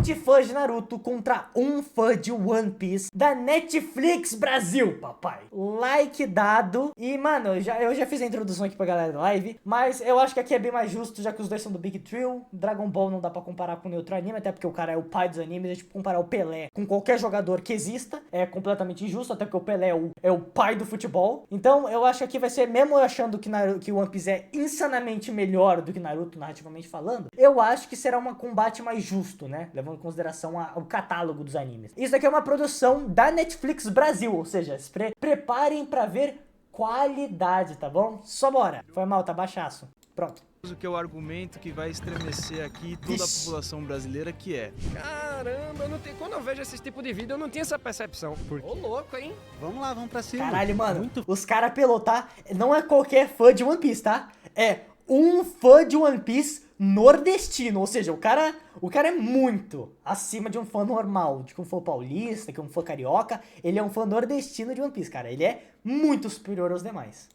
de fãs de Naruto contra um fã de One Piece da Netflix Brasil, papai. Like dado. E, mano, eu já fiz a introdução aqui pra galera da live, mas eu acho que aqui é bem mais justo, já que os dois são do Big Three. Dragon Ball não dá pra comparar com outro anime, até porque o cara é o pai dos animes. É tipo comparar o Pelé com qualquer jogador que exista. É completamente injusto, até porque o Pelé é o pai do futebol. Então, eu acho que aqui vai ser, mesmo eu achando que o One Piece é insanamente melhor do que Naruto, narrativamente falando, eu acho que será um combate mais justo, né? Levando em consideração o catálogo dos animes. Isso aqui é uma produção da Netflix Brasil, ou seja, se preparem pra ver qualidade, tá bom? Só bora. Foi mal, tá baixaço. Pronto. Que é o argumento que vai estremecer aqui toda a população brasileira, que é... Caramba, eu não tenho... quando eu vejo esse tipo de vídeo, eu não tinha essa percepção. Ô, louco, hein? Vamos lá, vamos pra cima. Caralho, mano, os caras pelotar não é qualquer fã de One Piece, tá? É um fã de One Piece nordestino, ou seja, o cara é muito acima de um fã normal, de um fã paulista, que um fã carioca. Ele é um fã nordestino de One Piece, cara. Ele é muito superior aos demais.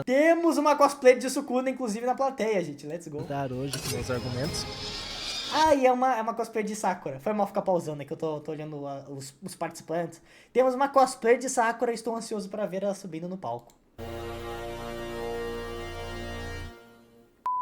Temos uma cosplay de Sukuna, inclusive, na plateia, gente. Let's go. Hoje com meus argumentos. Ah, e é uma cosplay de Sakura. Foi mal ficar pausando, é que eu tô olhando os participantes. Temos uma cosplay de Sakura e estou ansioso para ver ela subindo no palco.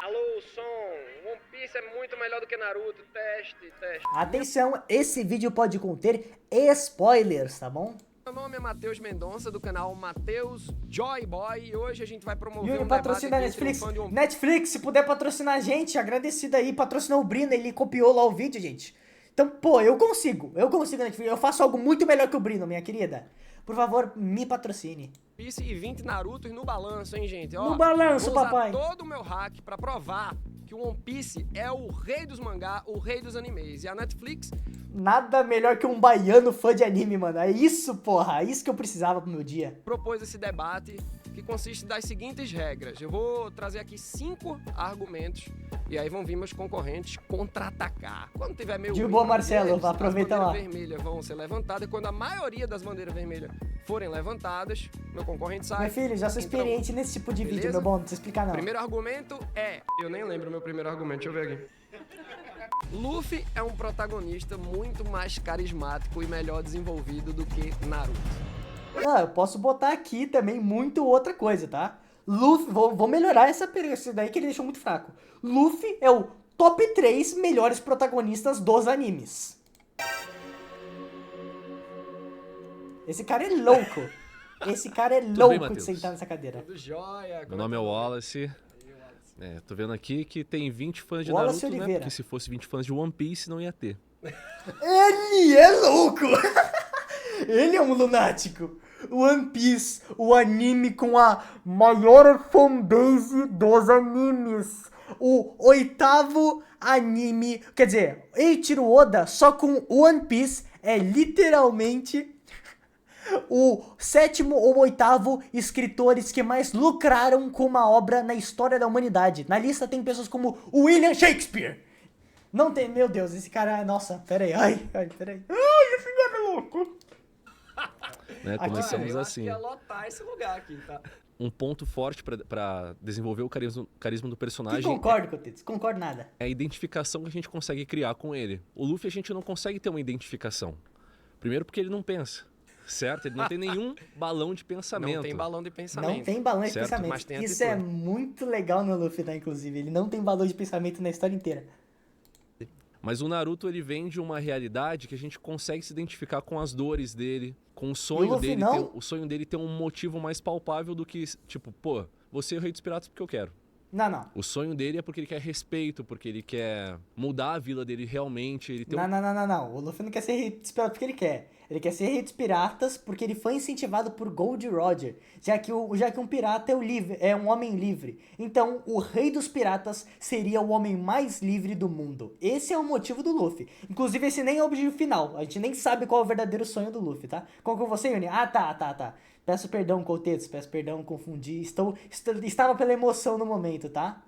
Alô, som. One Piece é muito melhor do que Naruto. Teste. Atenção, esse vídeo pode conter spoilers, tá bom? Meu nome é Matheus Mendonça, do canal Matheus Joy Boy, e hoje a gente vai promover Yuri, um patrocina a debate entre Netflix. um fã de One Piece. Netflix, se puder patrocinar a gente, agradecido aí. Patrocinou o Brino, ele copiou lá o vídeo, gente. Então, pô, eu consigo, Netflix. Eu faço algo muito melhor que o Brino, minha querida. Por favor, me patrocine. E 20 Narutos no balanço, hein, gente? Ó, No balanço, vou usar papai. todo o meu hack pra provar que o One Piece é o rei dos mangá, o rei dos animes. E a Netflix... Nada melhor que um baiano fã de anime, mano. É isso, porra. É isso que eu precisava pro meu dia. propôs esse debate que consiste das seguintes regras. Eu vou trazer aqui 5 argumentos e aí vão vir meus concorrentes contra-atacar. Quando tiver meio... De boa, Marcelo, deles, aproveita lá. As bandeiras vermelhas vão ser levantadas e quando a maioria das bandeiras vermelhas forem levantadas, meu concorrente sai. Meu filho, já sou Então, experiente nesse tipo de vídeo, beleza? meu bom. Não precisa explicar, não. Primeiro argumento é... Eu nem lembro o meu primeiro argumento, deixa eu ver aqui. Luffy é um protagonista muito mais carismático e melhor desenvolvido do que Naruto. Ah, eu posso botar aqui também muito outra coisa, tá? Luffy, vou melhorar essa daí que ele deixou muito fraco. Luffy é o top 3 melhores protagonistas dos animes. Esse cara é louco. Esse cara é louco bem, de Matheus? sentar nessa cadeira. Tudo jóia. Meu nome é Wallace. Tô vendo aqui que tem 20 fãs de Wallace Naruto, né? Oliveira. Porque se fosse 20 fãs de One Piece, não ia ter. Ele é louco! Ele é um lunático. One Piece, o anime com a maior fanbase dos animes. O 8º anime, quer dizer, Eiichiro Oda só com One Piece é literalmente o 7º ou 8º escritores que mais lucraram com uma obra na história da humanidade. Na lista tem pessoas como William Shakespeare. Não tem, meu Deus, esse cara, nossa, peraí, peraí. Ai, esse cara é louco. Né? Começamos Eu acho assim. que ia lotar esse lugar aqui, tá? Um ponto forte pra desenvolver o carisma do Que personagem concordo, Cotetes, concordo nada. é a identificação que a gente consegue criar com ele. O Luffy a gente não consegue ter uma identificação. Primeiro porque ele não pensa, certo? Ele não tem nenhum balão de pensamento. Não tem balão de pensamento. Não tem balão de Certo, pensamento. mas tem Isso é atitude. muito legal no Luffy, tá, inclusive. Ele não tem balão de pensamento na história inteira. Mas o Naruto, ele vem de uma realidade que a gente consegue se identificar com as dores dele, com o sonho Luffy dele. não? O sonho dele tem um motivo mais palpável do que, tipo, pô, você é o rei dos piratas porque eu quero. Não. O sonho dele é porque ele quer respeito, porque ele quer mudar a vila dele realmente. Ele tem Não. O Luffy não quer ser rei dos piratas porque ele quer. Ele quer ser rei dos piratas porque ele foi incentivado por Gold Roger, já que um pirata é um homem livre. Então, o rei dos piratas seria o homem mais livre do mundo. Esse é o motivo do Luffy. Inclusive, esse nem é o objetivo final. A gente nem sabe qual é o verdadeiro sonho do Luffy, tá? Qual que é você, Yuni? Ah, tá. Peço perdão, Coltetos. Peço perdão, confundi. Estava pela emoção no momento, tá?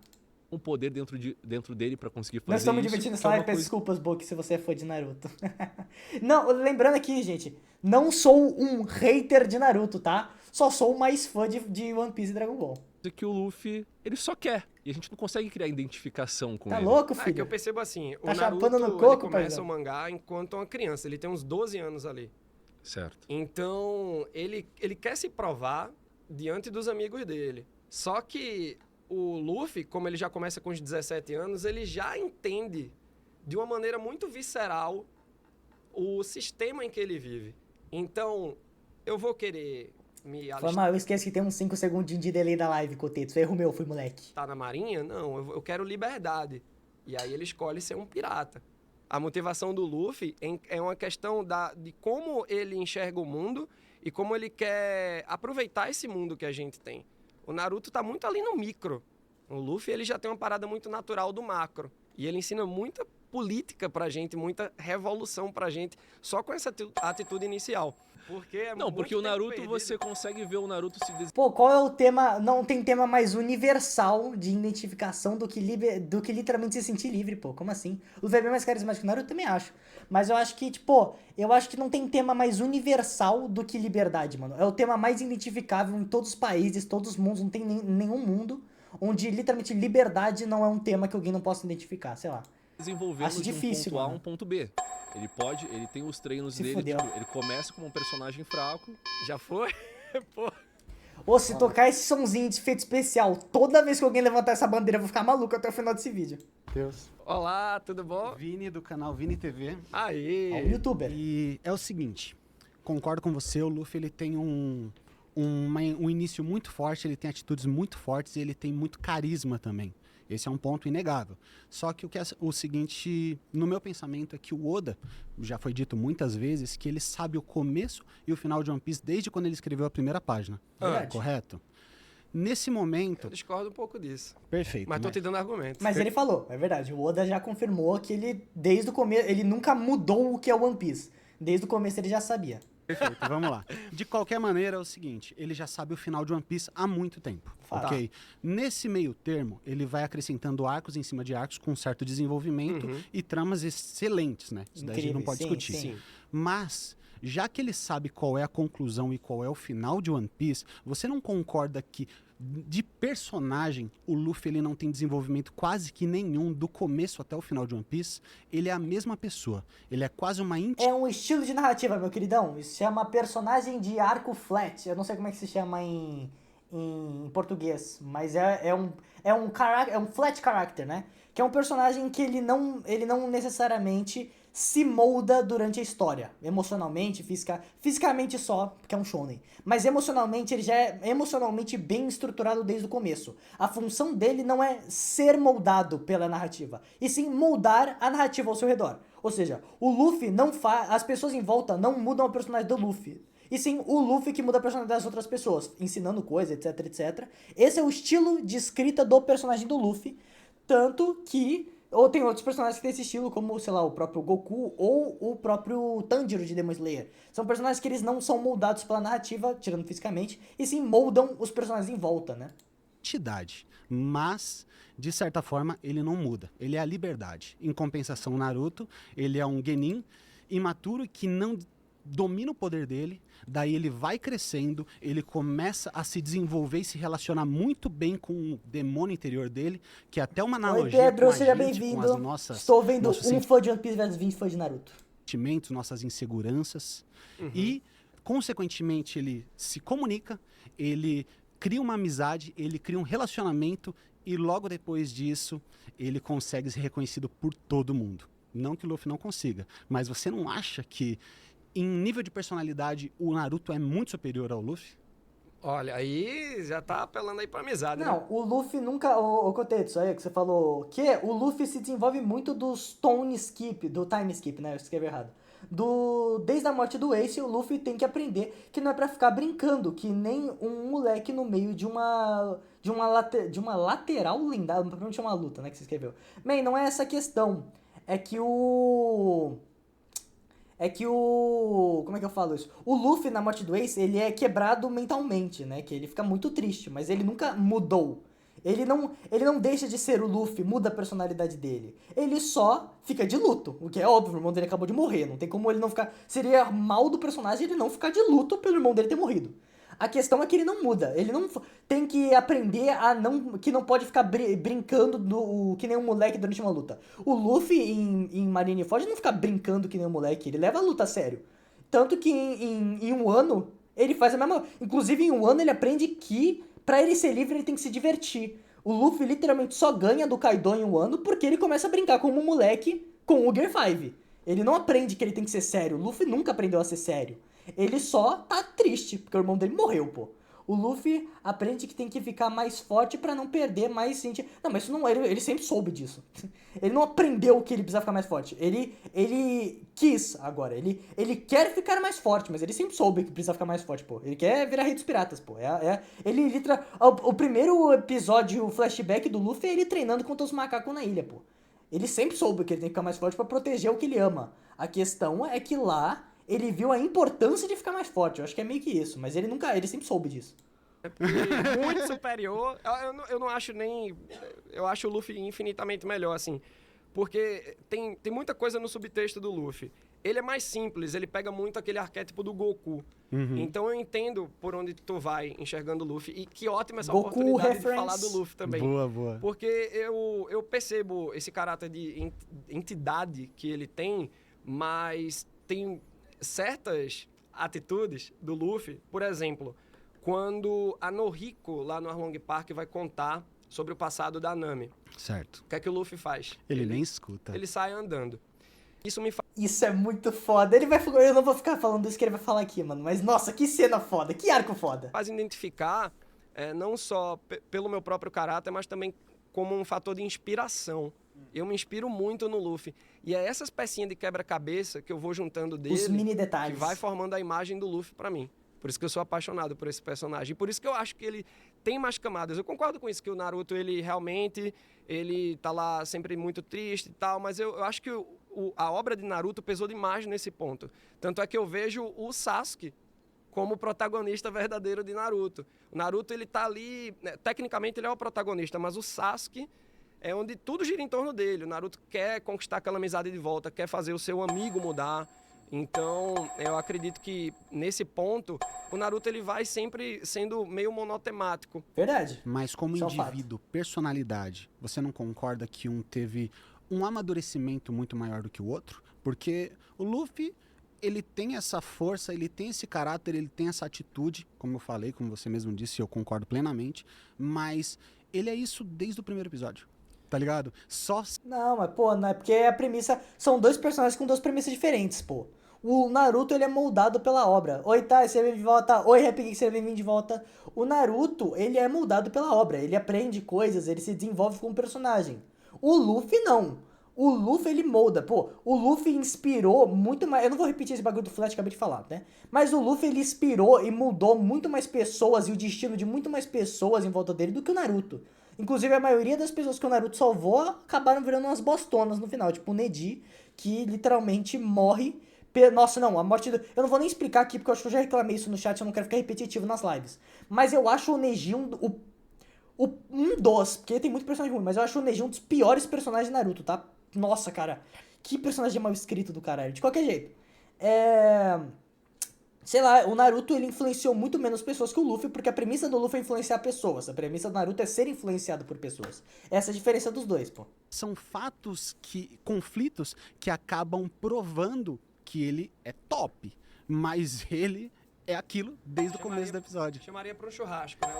um poder dentro dele pra conseguir fazer Nós estamos isso. divertindo essa que é uma live, peço coisa- desculpas, Boki, se você é fã de Naruto. Não, lembrando aqui, gente, não sou um hater de Naruto, tá? Só sou mais fã de One Piece e Dragon Ball. que o Luffy, ele só quer. E a gente não consegue criar identificação com Tá ele. louco, É que eu filho? percebo assim, o Tá Naruto, chapando no ele coco, começa paizão? o mangá enquanto uma criança, ele tem uns 12 anos ali. Certo. Então, ele quer se provar diante dos amigos dele. Só que o Luffy, como ele já começa com os 17 anos, ele já entende de uma maneira muito visceral o sistema em que ele vive. Então, eu vou querer me Foi alistar mal, eu esqueci que tem uns 5 segundinhos de delay da live, Coteto. Erro meu, fui moleque. na marinha? Não, eu quero liberdade. E aí ele escolhe ser um pirata. A motivação do Luffy é uma questão de como ele enxerga o mundo e como ele quer aproveitar esse mundo que a gente tem. O Naruto tá muito ali no micro. O Luffy, ele já tem uma parada muito natural do macro. E ele ensina muita política pra gente, muita revolução pra gente, só com essa atitude inicial. Porque é Não, muito porque o tempo Naruto, perdido. você consegue ver o Naruto se Pô, qual é o tema? Não tem tema mais universal de identificação do que literalmente se sentir livre, pô. Como assim? O Luffy é bem mais carismático que o Naruto, eu também acho. Mas eu acho que, tipo, não tem tema mais universal do que liberdade, mano. É o tema mais identificável em todos os países, todos os mundos. Não tem nenhum mundo onde literalmente liberdade não é um tema que alguém não possa identificar, sei lá. desenvolvendo Acho de difícil, um ponto A a mano. um ponto B. Ele tem os treinos Se dele, fudeu. tipo, ele começa como um personagem fraco. Já foi? Pô. Ou se tocar esse sonzinho de efeito especial, toda vez que alguém levantar essa bandeira, eu vou ficar maluco até o final desse vídeo. Deus. Olá, tudo bom? Vini do canal Vini TV. Aí. Ó, o youtuber. E é o seguinte, concordo com você, o Luffy ele tem um início muito forte, ele tem atitudes muito fortes e ele tem muito carisma também. Esse é um ponto inegável. Só que o seguinte, no meu pensamento, é que o Oda, já foi dito muitas vezes, que ele sabe o começo e o final de One Piece desde quando ele escreveu a primeira página. Verdade. Correto? Nesse momento... Eu discordo um pouco disso. Perfeito. Mas tô te dando argumento. Mas ele falou, é verdade, o Oda já confirmou que ele, desde o começo, ele nunca mudou o que é o One Piece. Desde o começo ele já sabia. Perfeito, vamos lá. De qualquer maneira, é o seguinte, ele já sabe o final de One Piece há muito tempo, Fato. ok? Nesse meio termo, ele vai acrescentando arcos em cima de arcos com um certo desenvolvimento e tramas excelentes, né? Isso daí a gente não Incrível, pode sim, discutir. sim. Mas, já que ele sabe qual é a conclusão e qual é o final de One Piece, você não concorda que de personagem, o Luffy ele não tem desenvolvimento quase que nenhum do começo até o final de One Piece? Ele é a mesma pessoa. Ele é quase uma É um estilo de narrativa, meu queridão. Isso se chama personagem de arco flat. Eu não sei como é que se chama em português, mas é um flat character, né? Que é um personagem que ele não necessariamente se molda durante a história, emocionalmente, fisicamente só, porque é um shonen. Mas emocionalmente, ele já é emocionalmente bem estruturado desde o começo. A função dele não é ser moldado pela narrativa, e sim moldar a narrativa ao seu redor. Ou seja, o Luffy as pessoas em volta não mudam o personagem do Luffy. E sim, o Luffy que muda a personalidade das outras pessoas, ensinando coisas, etc, etc. Esse é o estilo de escrita do personagem do Luffy, tanto que... Ou tem outros personagens que têm esse estilo, como, sei lá, o próprio Goku ou o próprio Tanjiro de Demon Slayer. São personagens que eles não são moldados pela narrativa, tirando fisicamente, e sim moldam os personagens em volta, né? entidade, mas de certa forma ele não muda. Ele é a liberdade. Em compensação, Naruto, ele é um genin imaturo que não domina o poder dele, daí ele vai crescendo, ele começa a se desenvolver e se relacionar muito bem com o demônio interior dele, que é até uma Oi, analogia Pedro, com a seja gente, bem-vindo. com as nossas, Estou vendo nossos um fã de One Piece versus 20 fãs de Naruto. sentimentos, nossas inseguranças e, consequentemente, ele se comunica, ele cria uma amizade, ele cria um relacionamento e logo depois disso ele consegue ser reconhecido por todo mundo. Não que o Luffy não consiga, mas você não acha que em nível de personalidade o Naruto é muito superior ao Luffy? Olha, aí já tá apelando aí pra amizade, né? Não, o Luffy nunca... Ô, Kotetsu, aí que você falou que o Luffy se desenvolve muito do time skip, né? Eu escrevi errado. Desde a morte do Ace, o Luffy tem que aprender que não é pra ficar brincando, que nem um moleque no meio de uma lateral lendária, provavelmente é uma luta, né, que você escreveu. Man, não é essa a questão. Como é que eu falo isso? O Luffy, na morte do Ace, ele é quebrado mentalmente, né? Que ele fica muito triste, mas ele nunca mudou. Ele não deixa de ser o Luffy, muda a personalidade dele. Ele só fica de luto, o que é óbvio, o irmão dele acabou de morrer. Não tem como ele não ficar... Seria mal do personagem ele não ficar de luto pelo irmão dele ter morrido. A questão é que ele não muda. Ele não tem que aprender a não... Que não pode ficar brincando que nem um moleque durante uma luta. O Luffy em Marineford não fica brincando que nem um moleque. Ele leva a luta a sério. Tanto que em um ano, ele faz a mesma... Inclusive, em um ano, ele aprende que pra ele ser livre, ele tem que se divertir. O Luffy literalmente só ganha do Kaido em um ano porque ele começa a brincar como um moleque com o Gear 5. Ele não aprende que ele tem que ser sério. O Luffy nunca aprendeu a ser sério. Ele só tá triste, porque o irmão dele morreu, pô. O Luffy aprende que tem que ficar mais forte pra não perder mais sentido. Não, mas isso não, ele sempre soube disso. Ele não aprendeu que ele precisa ficar mais forte. Ele quis agora. Ele quer ficar mais forte, mas ele sempre soube que precisa ficar mais forte, pô. Ele quer virar rei dos piratas, pô. Ele literalmente... O primeiro episódio, o flashback do Luffy é ele treinando contra os macacos na ilha, pô. Ele sempre soube que ele tem que ficar mais forte pra proteger o que ele ama. A questão é que lá ele viu a importância de ficar mais forte. Eu acho que é meio que isso, mas ele sempre soube disso. É muito superior. Eu não acho nem... Eu acho o Luffy infinitamente melhor, assim. Porque tem muita coisa no subtexto do Luffy. Ele é mais simples, ele pega muito aquele arquétipo do Goku. Então eu entendo por onde tu vai enxergando o Luffy. E que ótima essa Goku oportunidade reference. de falar do Luffy também. Boa. Porque eu percebo esse caráter de entidade que ele tem, mas tem certas atitudes do Luffy. Por exemplo, quando a Noriko, lá no Arlong Park, vai contar sobre o passado da Nami. Certo. O que é que o Luffy faz? Ele nem escuta. Ele sai andando. Isso me faz Isso é muito foda. Eu não vou ficar falando isso que ele vai falar aqui, mano. Mas, nossa, que cena foda. Que arco foda. identificar não só pelo meu próprio caráter, mas também como um fator de inspiração. Eu me inspiro muito no Luffy. E é essas pecinhas de quebra-cabeça que eu vou juntando dele, Os mini detalhes. que vai formando a imagem do Luffy pra mim. Por isso que eu sou apaixonado por esse personagem. E por isso que eu acho que ele tem mais camadas. Eu concordo com isso, que o Naruto, ele realmente... Ele tá lá sempre muito triste e tal, mas eu acho que a obra de Naruto pesou demais nesse ponto. Tanto é que eu vejo o Sasuke como o protagonista verdadeiro de Naruto. O Naruto, ele tá ali... Tecnicamente, ele é o protagonista, mas o Sasuke é onde tudo gira em torno dele. O Naruto quer conquistar aquela amizade de volta, quer fazer o seu amigo mudar. Então, eu acredito que, nesse ponto, o Naruto ele vai sempre sendo meio monotemático. Verdade. Mas como Isso é um indivíduo, personalidade, você não concorda que um teve um amadurecimento muito maior do que o outro? Porque o Luffy, ele tem essa força, ele tem esse caráter, ele tem essa atitude, como eu falei, como você mesmo disse, eu concordo plenamente, mas ele é isso desde o primeiro episódio. Tá ligado? Não, mas, pô, não é porque a premissa... São dois personagens com duas premissas diferentes, pô. O Naruto, ele é moldado pela obra. Oi, tá, seja bem de volta. Oi, Rap Geek, seja bem-vindo de volta. O Naruto, ele é moldado pela obra. Ele aprende coisas, ele se desenvolve como personagem. O Luffy, não. O Luffy, ele molda. Pô, o Luffy inspirou muito mais... Eu não vou repetir esse bagulho do Flash que eu acabei de falar, né? Mas o Luffy, ele inspirou e moldou muito mais pessoas e o destino de muito mais pessoas em volta dele do que o Naruto. Inclusive, a maioria das pessoas que o Naruto salvou acabaram virando umas bostonas no final. Tipo o Neji, que literalmente morre... Nossa, não, a morte do... Eu não vou nem explicar aqui, porque eu acho que eu já reclamei isso no chat, eu não quero ficar repetitivo nas lives. Mas eu acho o Neji um dos... Porque tem muito personagem ruim, mas eu acho o Neji um dos piores personagens de Naruto, tá? Nossa, cara. Que personagem mal escrito do caralho. De qualquer jeito. Sei lá, o Naruto, ele influenciou muito menos pessoas que o Luffy, porque a premissa do Luffy é influenciar pessoas. A premissa do Naruto é ser influenciado por pessoas. Essa é a diferença dos dois, pô. São conflitos que acabam provando que ele é top, mas ele é aquilo desde o começo do episódio. Chamaria pra um churrasco, né?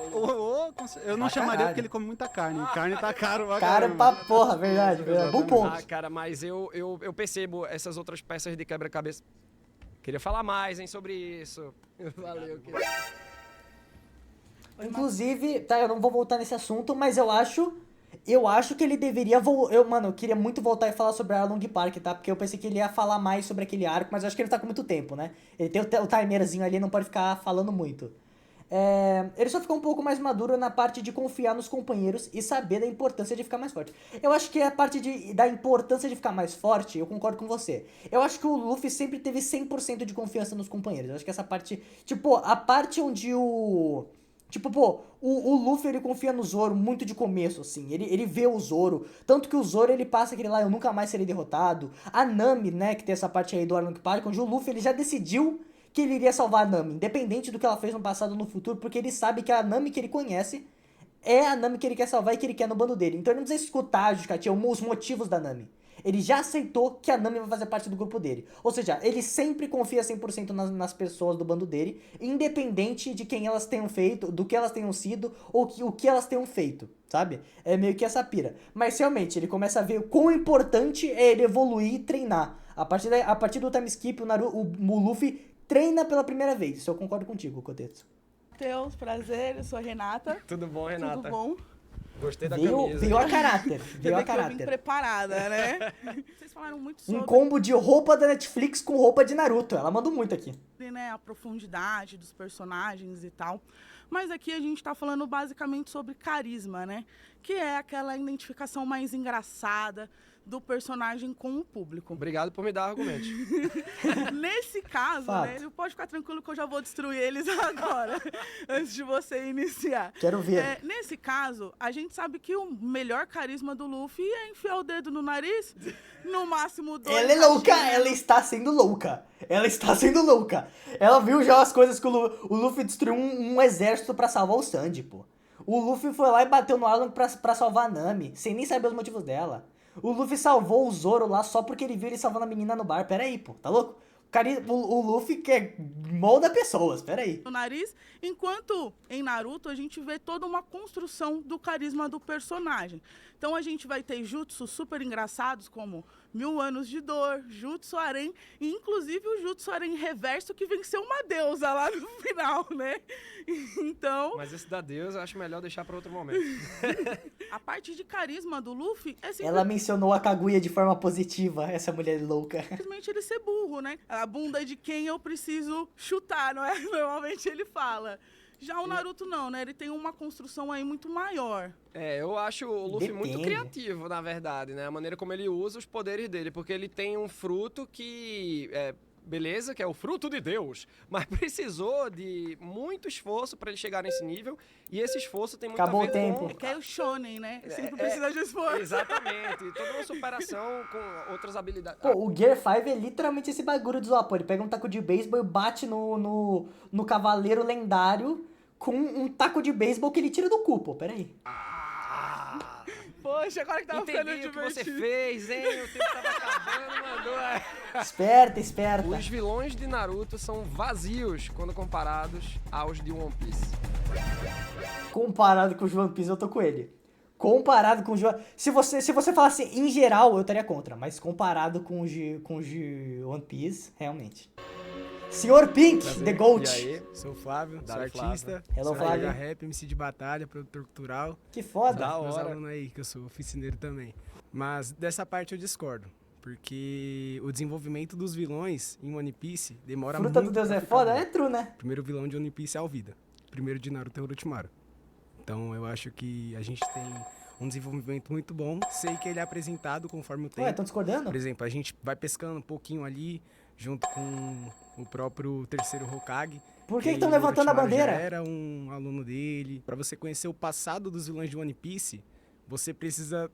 Eu não chamaria porque ele come muita carne. Carne tá caro pra Cara caramba. pra porra, verdade. Bom ponto. Cara, mas eu percebo essas outras peças de quebra-cabeça. Queria falar mais, hein, sobre isso. Valeu. Inclusive, tá, eu não vou voltar nesse assunto, mas eu acho que ele deveria... eu queria muito voltar e falar sobre Arlong Park, tá? Porque eu pensei que ele ia falar mais sobre aquele arco, mas eu acho que ele tá com muito tempo, né? Ele tem o timerzinho ali, não pode ficar falando muito. Ele só ficou um pouco mais maduro na parte de confiar nos companheiros e saber da importância de ficar mais forte. Eu acho que a parte da importância de ficar mais forte, eu concordo com você. Eu acho que o Luffy sempre teve 100% de confiança nos companheiros. Eu acho que essa parte... Tipo, a parte onde o... Tipo, pô, o Luffy, ele confia no Zoro muito de começo, assim. Ele vê o Zoro. Tanto que o Zoro, ele passa aquele lá, eu nunca mais serei derrotado. A Nami, né, que tem essa parte aí do Arlong Park, onde o Luffy, ele já decidiu que ele iria salvar a Nami, independente do que ela fez no passado ou no futuro, porque ele sabe que a Nami que ele conhece é a Nami que ele quer salvar e que ele quer no bando dele. Então ele não precisa escutar a justificativa, os motivos da Nami. Ele já aceitou que a Nami vai fazer parte do grupo dele. Ou seja, ele sempre confia 100% nas pessoas do bando dele, independente de quem elas tenham feito, do que elas tenham sido, ou o que elas tenham feito, sabe? É meio que essa pira. Mas realmente, ele começa a ver o quão importante é ele evoluir e treinar. A partir do time skip, o Luffy treina pela primeira vez. Isso eu concordo contigo, Kotetsu. Matheus, prazer, eu sou a Renata. Tudo bom, Renata? Tudo bom? Gostei da camisa. Veio a caráter. Você Veio a vê que eu vim caráter. preparada, né? Vocês falaram muito sobre Um combo de roupa da Netflix com roupa de Naruto. Ela mandou muito aqui. né, a profundidade dos personagens e tal. Mas aqui a gente tá falando basicamente sobre carisma, né? Que é aquela identificação mais engraçada do personagem com o público. Obrigado por me dar argumentos. Nesse caso, Fato. né, ele pode ficar tranquilo que eu já vou destruir eles agora, antes de você iniciar. Quero ver. Nesse caso, a gente sabe que o melhor carisma do Luffy é enfiar o dedo no nariz, no máximo 2. Ela é louca, ela está sendo louca. Ela está sendo louca. Ela viu já as coisas que o Luffy destruiu um exército pra salvar o Sanji, pô. O Luffy foi lá e bateu no Arlong pra salvar a Nami, sem nem saber os motivos dela. O Luffy salvou o Zoro lá só porque ele viu ele salvando a menina no bar. Pera aí, pô, tá louco? O Luffy quer molda pessoas, pera aí. No nariz, enquanto em Naruto a gente vê toda uma construção do carisma do personagem. Então a gente vai ter jutsus super engraçados como 1000 anos de dor, Jutsu Aren e inclusive o Jutsu Aren reverso que venceu uma deusa lá no final, né? Então, Mas esse da Deus eu acho melhor deixar pra outro momento. a parte de carisma do Luffy é Ela mencionou a Kaguya de forma positiva, essa mulher louca. simplesmente ele ser burro, né? A bunda de quem eu preciso chutar, não é? Normalmente ele fala. Já o Naruto não, né? Ele tem uma construção aí muito maior. Eu acho o Luffy muito Depende. criativo, na verdade, né? A maneira como ele usa os poderes dele, porque ele tem um fruto que beleza, que é o fruto de Deus, mas precisou de muito esforço pra ele chegar nesse nível, e esse esforço tem muito Acabou a ver o tempo. com... Que é o shonen, né? Ele sempre precisa de esforço. Exatamente, toda uma superação com outras habilidades. Pô, o Gear 5 é literalmente esse bagulho de zoar, pô. Ele pega um taco de beisebol e bate no cavaleiro lendário com um taco de beisebol que ele tira do cu, pô. Pera aí. Poxa, agora que tava ficando Entendi o que você divertido. fez, hein? O tempo tava acabando, mandou. Esperta, esperta. Os vilões de Naruto são vazios quando comparados aos de One Piece. Comparado com o One Piece, eu tô com ele. Comparado com o Se você falasse em geral, eu estaria contra. Mas comparado com o de One Piece, realmente. Senhor Pink, Prazer. The Goat. E aí? Sou o Flávio, sou Dale, artista. Hello, sou Flávio. Rap, MC de batalha, produtor cultural. Que foda. Da Meus hora. alunos aí, que eu sou oficineiro também. Mas dessa parte eu discordo. Porque o desenvolvimento dos vilões em One Piece demora Fruta muito do Deus pra é ficar foda? bom. É true, né? O primeiro vilão de One Piece é Alvida. O primeiro de Naruto é Orochimaru. Então eu acho que a gente tem um desenvolvimento muito bom. Sei que ele é apresentado conforme o tempo. Ué, tão discordando? Por exemplo, a gente vai pescando um pouquinho ali, junto com o próprio terceiro Hokage. Por que estão levantando a Orochimaru bandeira? Já era um aluno dele. Pra você conhecer o passado dos vilões de One Piece, você precisa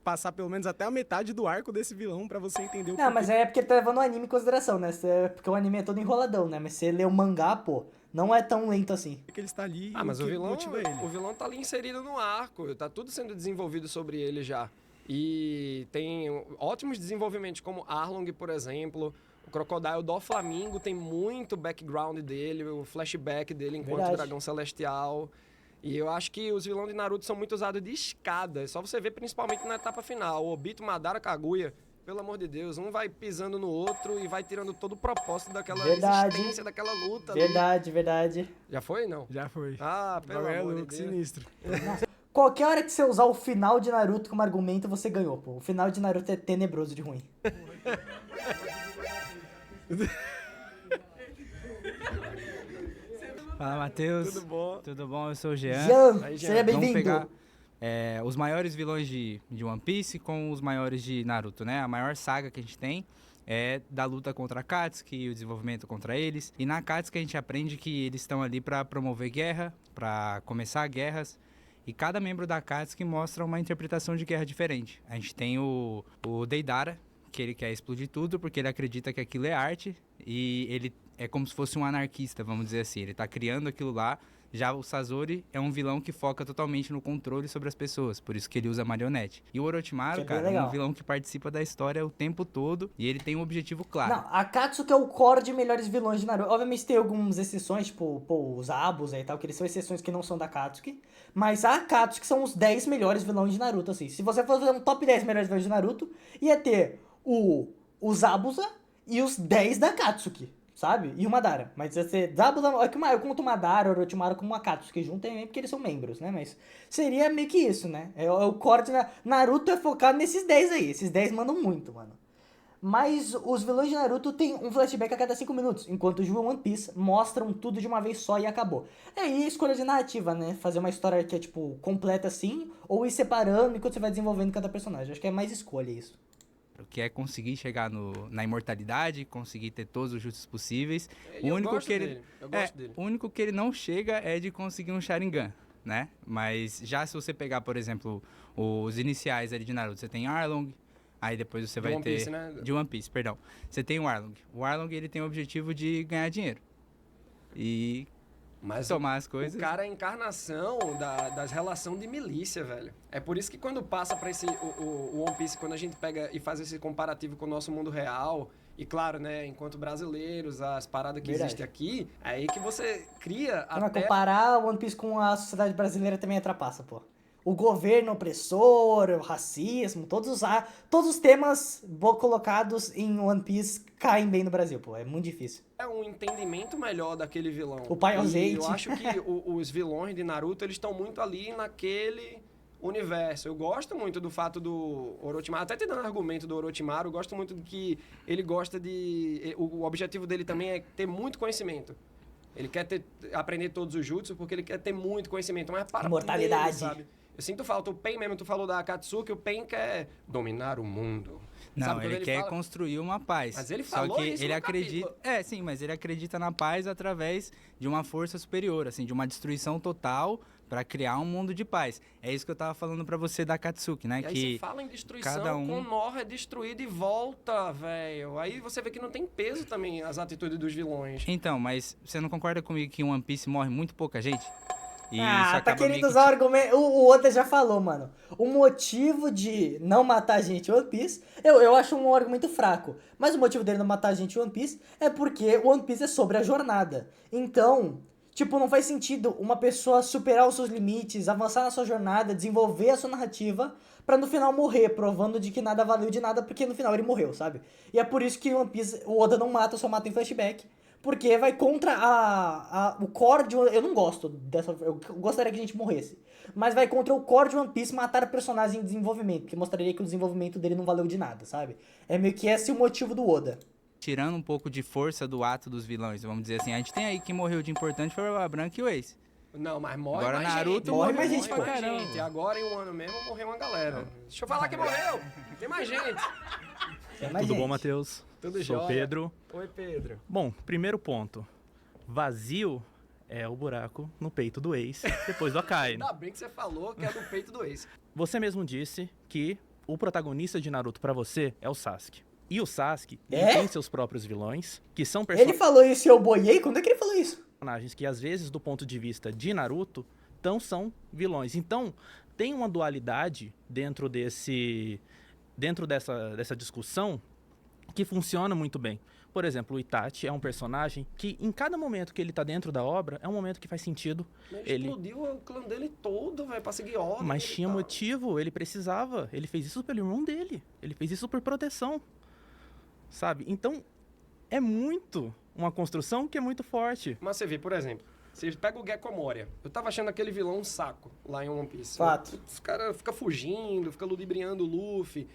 passar pelo menos até a metade do arco desse vilão pra você entender o Não, mas é porque ele tá levando o anime em consideração, né? Porque o anime é todo enroladão, né? Mas se você lê o mangá, pô, não é tão lento assim. que ele está ali Ah, e mas o o que vilão, motiva ele. o vilão tá ali inserido no arco, tá tudo sendo desenvolvido sobre ele já. E tem ótimos desenvolvimentos, como Arlong, por exemplo. O Crocodile do Flamingo tem muito background dele, o flashback dele enquanto Verdade. dragão celestial. E eu acho que os vilões de Naruto são muito usados de escada. É só você ver principalmente na etapa final. O Obito, Madara, Kaguya, pelo amor de Deus, um vai pisando no outro e vai tirando todo o propósito daquela Verdade. existência, daquela luta ali. Verdade, verdade. Já foi, não? Já foi. Ah, O pelo bagulho é amor de louco, Deus. sinistro. Qualquer hora que você usar o final de Naruto como argumento, você ganhou, pô. O final de Naruto é tenebroso de ruim. Fala, Matheus. Tudo bom? Tudo bom? Eu sou o Jean. Jean, Aí, Jean. seja Vamos bem-vindo. pegar os maiores vilões de One Piece com os maiores de Naruto, né? A maior saga que a gente tem é da luta contra a Akatsuki e o desenvolvimento contra eles. E na Akatsuki a gente aprende que eles estão ali para promover guerra, para começar guerras. E cada membro da Akatsuki mostra uma interpretação de guerra diferente. A gente tem o Deidara, que ele quer explodir tudo porque ele acredita que aquilo é arte. E é como se fosse um anarquista, vamos dizer assim. Ele tá criando aquilo lá. Já o Sasori é um vilão que foca totalmente no controle sobre as pessoas, por isso que ele usa marionete. E o Orochimaru, Que cara, é legal. um vilão que participa da história o tempo todo e ele tem um objetivo claro. Não, a Akatsuki é o core de melhores vilões de Naruto. Obviamente tem algumas exceções, tipo, pô, os Abus aí e tal, que eles são exceções que não são da Akatsuki. Mas a Akatsuki são os 10 melhores vilões de Naruto, assim. Se você for fazer um top 10 melhores vilões de Naruto, ia ter os Abusa e os 10 da Akatsuki, sabe? E o Madara. Mas ia ser Zabuza... É que eu conto o Madara, o Orochimaru como Akatsuki junto também, porque eles são membros, né? Mas seria meio que isso, né? É o core de Naruto é focado nesses 10 aí. Esses 10 mandam muito, mano. Mas os vilões de Naruto tem um flashback a cada 5 minutos, enquanto os de One Piece mostram tudo de uma vez só e acabou. É aí escolha de narrativa, né? Fazer uma história que é, tipo, completa assim, ou ir separando enquanto você vai desenvolvendo cada personagem. Acho que é mais escolha isso. Que é conseguir chegar na imortalidade, conseguir ter todos os jutsus possíveis. E eu gosto dele, eu gosto dele. O único que ele não chega é de conseguir um Sharingan, né? Mas já se você pegar, por exemplo, os iniciais ali de Naruto, você tem Arlong, aí depois você vai One ter... Piece, né? De One Piece, perdão. Você tem o Arlong. O Arlong, ele tem o objetivo de ganhar dinheiro. E Mas tomar as coisas... o cara é a encarnação das relações de milícia, velho. É por isso que quando passa pra esse o One Piece, quando a gente pega e faz esse comparativo com o nosso mundo real, e claro, né, enquanto brasileiros, as paradas que Verdade. existem aqui, é aí que você cria Mas até... comparar One Piece com a sociedade brasileira também é trapaça, pô. O governo opressor, o racismo, todos os temas colocados em One Piece caem bem no Brasil, pô. É muito difícil. É um entendimento melhor daquele vilão. O pai E ausente. eu acho que os vilões de Naruto, eles estão muito ali naquele universo. Eu gosto muito do fato do Orochimaru, até te dando argumento do Orochimaru, eu gosto muito de que ele gosta de... O objetivo dele também é ter muito conhecimento. Ele quer aprender todos os jutsus porque ele quer ter muito conhecimento, mas para Imortalidade. dele, sabe? Eu sinto falta. O Pain mesmo, tu falou da Akatsuki, o Pain quer dominar o mundo. Não, Sabe, quando ele quer fala- construir uma paz. Mas ele Só falou que isso ele no acredita. capítulo. É, sim, mas ele acredita na paz através de uma força superior, assim, de uma destruição total pra criar um mundo de paz. É isso que eu tava falando pra você da Akatsuki, né? E aí Que você fala em destruição, cada um- Konoha é destruído e volta, velho. Aí você vê que não tem peso também as atitudes dos vilões. Então, mas você não concorda comigo que em One Piece morre muito pouca gente? E Tá acaba querendo meio que usar o argumento. O Oda já falou, mano. O motivo de não matar a gente em One Piece, eu acho um argumento fraco. Mas o motivo dele não matar a gente em One Piece é porque o One Piece é sobre a jornada. Então, tipo, não faz sentido uma pessoa superar os seus limites, avançar na sua jornada, desenvolver a sua narrativa, pra no final morrer, provando de que nada valeu de nada, porque no final ele morreu, sabe? E é por isso que em One Piece o Oda não mata, só mata em flashback. Porque vai contra o core de... Eu não gosto dessa... Eu gostaria que a gente morresse. Mas vai contra o core de One Piece matar o personagem em desenvolvimento. Porque mostraria que o desenvolvimento dele não valeu de nada, sabe? É meio que esse o motivo do Oda. tirando um pouco de força do ato dos vilões, vamos dizer assim. A gente tem aí quem morreu de importante foi o Barba Branca e o Ace. Não, mas morre Agora mais Naruto gente. morre mais gente morre pra mais caramba. gente. Agora em um ano mesmo morreu uma galera. Deixa eu falar que morreu. Tem mais gente. É mais Tudo bom, gente. Matheus? Tudo Sou o jóia. Pedro. Oi, Pedro. Bom, primeiro ponto. Vazio é o buraco no peito do Ace depois do Akainu. Ainda bem que você falou que é do peito do Ace. Você mesmo disse que o protagonista de Naruto pra você é o Sasuke. E o Sasuke ele É? tem seus próprios vilões, que são Ele falou isso e eu boiei? Quando é que ele falou isso? personagens que, às vezes, do ponto de vista de Naruto, são vilões. Então, tem uma dualidade dentro dessa discussão que funciona muito bem. Por exemplo, o Itachi é um personagem que, em cada momento que ele tá dentro da obra, é um momento que faz sentido. Mas Ele- explodiu o clã dele todo, velho, pra seguir ordem. Mas e tinha tal. motivo, ele precisava. Ele fez isso pelo irmão dele. Ele fez isso por proteção. Sabe? Então, é muito uma construção que é muito forte. Mas você vê, por exemplo, você pega o Gekko Moria. Eu tava achando aquele vilão um saco lá em One Piece. Fato. Os caras ficam fugindo, ficam ludibriando o Luffy.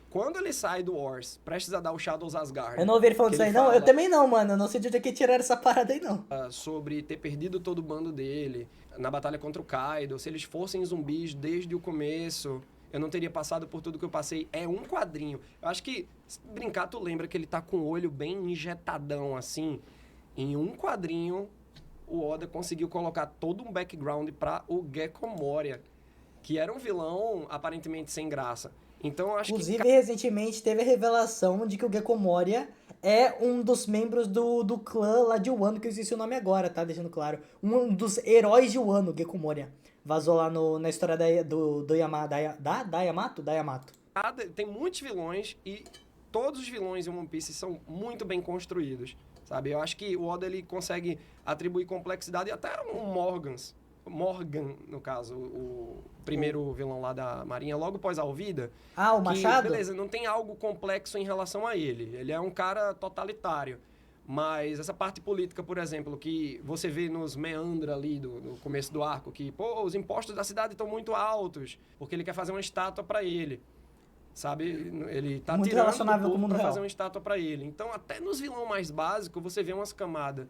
Quando ele sai do Wars, prestes a dar o Shadows Asgard... Eu não ouvi ele falando que isso aí, ele não. fala, Eu também não, mano. Eu não sei de onde é que tiraram essa parada aí, não. sobre ter perdido todo o bando dele na batalha contra o Kaido. Se eles fossem zumbis desde o começo, eu não teria passado por tudo que eu passei. É um quadrinho. Eu acho que, se brincar, tu lembra que ele tá com o olho bem injetadão, assim. Em um quadrinho, o Oda conseguiu colocar todo um background pra o Gekko Moria, que era um vilão aparentemente sem graça. Então, eu acho Inclusive, recentemente teve a revelação de que o Gekko Moria é um dos membros do clã lá de Wano, que eu esqueci o nome agora, tá? Deixando claro. Um dos heróis de Wano, Gekko Moria. Vazou lá na história do Yamato. Da Yamato. Tem muitos vilões e todos os vilões em One Piece são muito bem construídos, sabe? Eu acho que o Oda ele consegue atribuir complexidade e até um Morgan, no caso, o primeiro vilão lá da Marinha, logo após a Alvida. Ah, o que, Machado? beleza, não tem algo complexo em relação a ele. Ele é um cara totalitário. Mas essa parte política, por exemplo, que você vê nos meandros ali no começo do arco, que, pô, os impostos da cidade estão muito altos, porque ele quer fazer uma estátua para ele. Sabe? Ele tá Muito tirando relacionável do com o povo mundo pra real. fazer uma estátua para ele. Então, até nos vilões mais básicos, você vê umas camadas.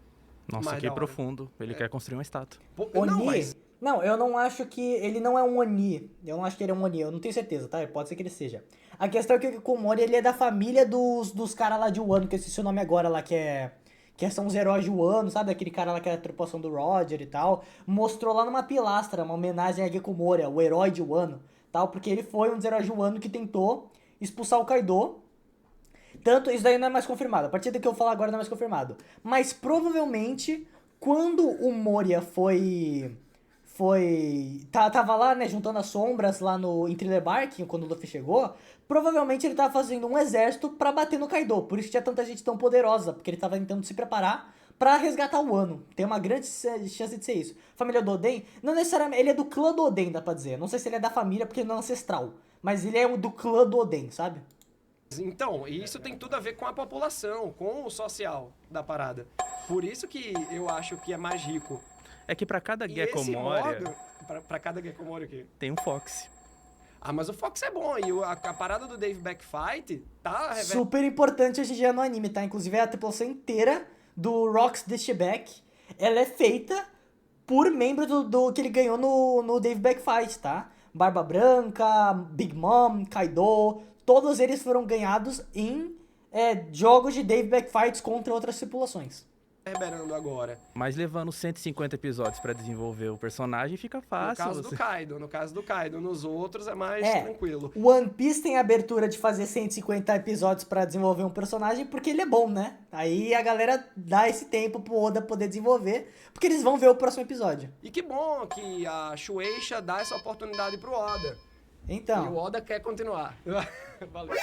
Nossa, mais que da hora. profundo. Ele quer construir uma estátua. Pô, Oni? não, mas Não, eu não acho que... Ele não é um Oni. Eu não acho que ele é um Oni. Eu não tenho certeza, tá? Pode ser que ele seja. A questão é que o Kikomori, ele é da família dos caras lá de Wano, que eu esqueci o nome agora lá, que são os heróis de Wano, sabe? Aquele cara lá que é a tripulação do Roger e tal. Mostrou lá numa pilastra, uma homenagem a Kikomori, o herói de Wano, tal. Porque ele foi um dos heróis de Wano que tentou expulsar o Kaido. Tanto, isso daí não é mais confirmado. A partir do que eu falar agora não é mais confirmado. Mas provavelmente, quando o Moria tava lá, né, juntando as sombras lá em Thriller Bark, quando o Luffy chegou, provavelmente ele tava fazendo um exército pra bater no Kaido. Por isso que tinha tanta gente tão poderosa, porque ele tava tentando se preparar pra resgatar o Wano. Tem uma grande chance de ser isso. Família do Oden, não necessariamente, ele é do clã do Oden, dá pra dizer. Não sei se ele é da família, porque ele não é ancestral. Mas ele é do clã do Oden, sabe? então, e isso tem tudo a ver com a população, com o social da parada. Por isso que eu acho que é mais rico. É que pra cada E Gekko esse Moria Morgan, pra cada Gekko Moria o quê? tem um Fox. Ah, mas o Fox é bom. E a parada do Dave Backfight tá... Super importante hoje em dia no anime, tá? Inclusive a tripulação inteira do Rocks Dishback, ela é feita por membro do que ele ganhou no Dave Backfight, tá? Barba Branca, Big Mom, Kaido, todos eles foram ganhados em jogos de Dave Backfights contra outras tripulações. reverberando agora. Mas levando 150 episódios pra desenvolver o personagem, fica fácil. No caso do Kaido. Nos outros é mais tranquilo. One Piece tem a abertura de fazer 150 episódios pra desenvolver um personagem porque ele é bom, né? Aí a galera dá esse tempo pro Oda poder desenvolver, porque eles vão ver o próximo episódio. E que bom que a Shueisha dá essa oportunidade pro Oda. Então. E o Oda quer continuar. Valeu.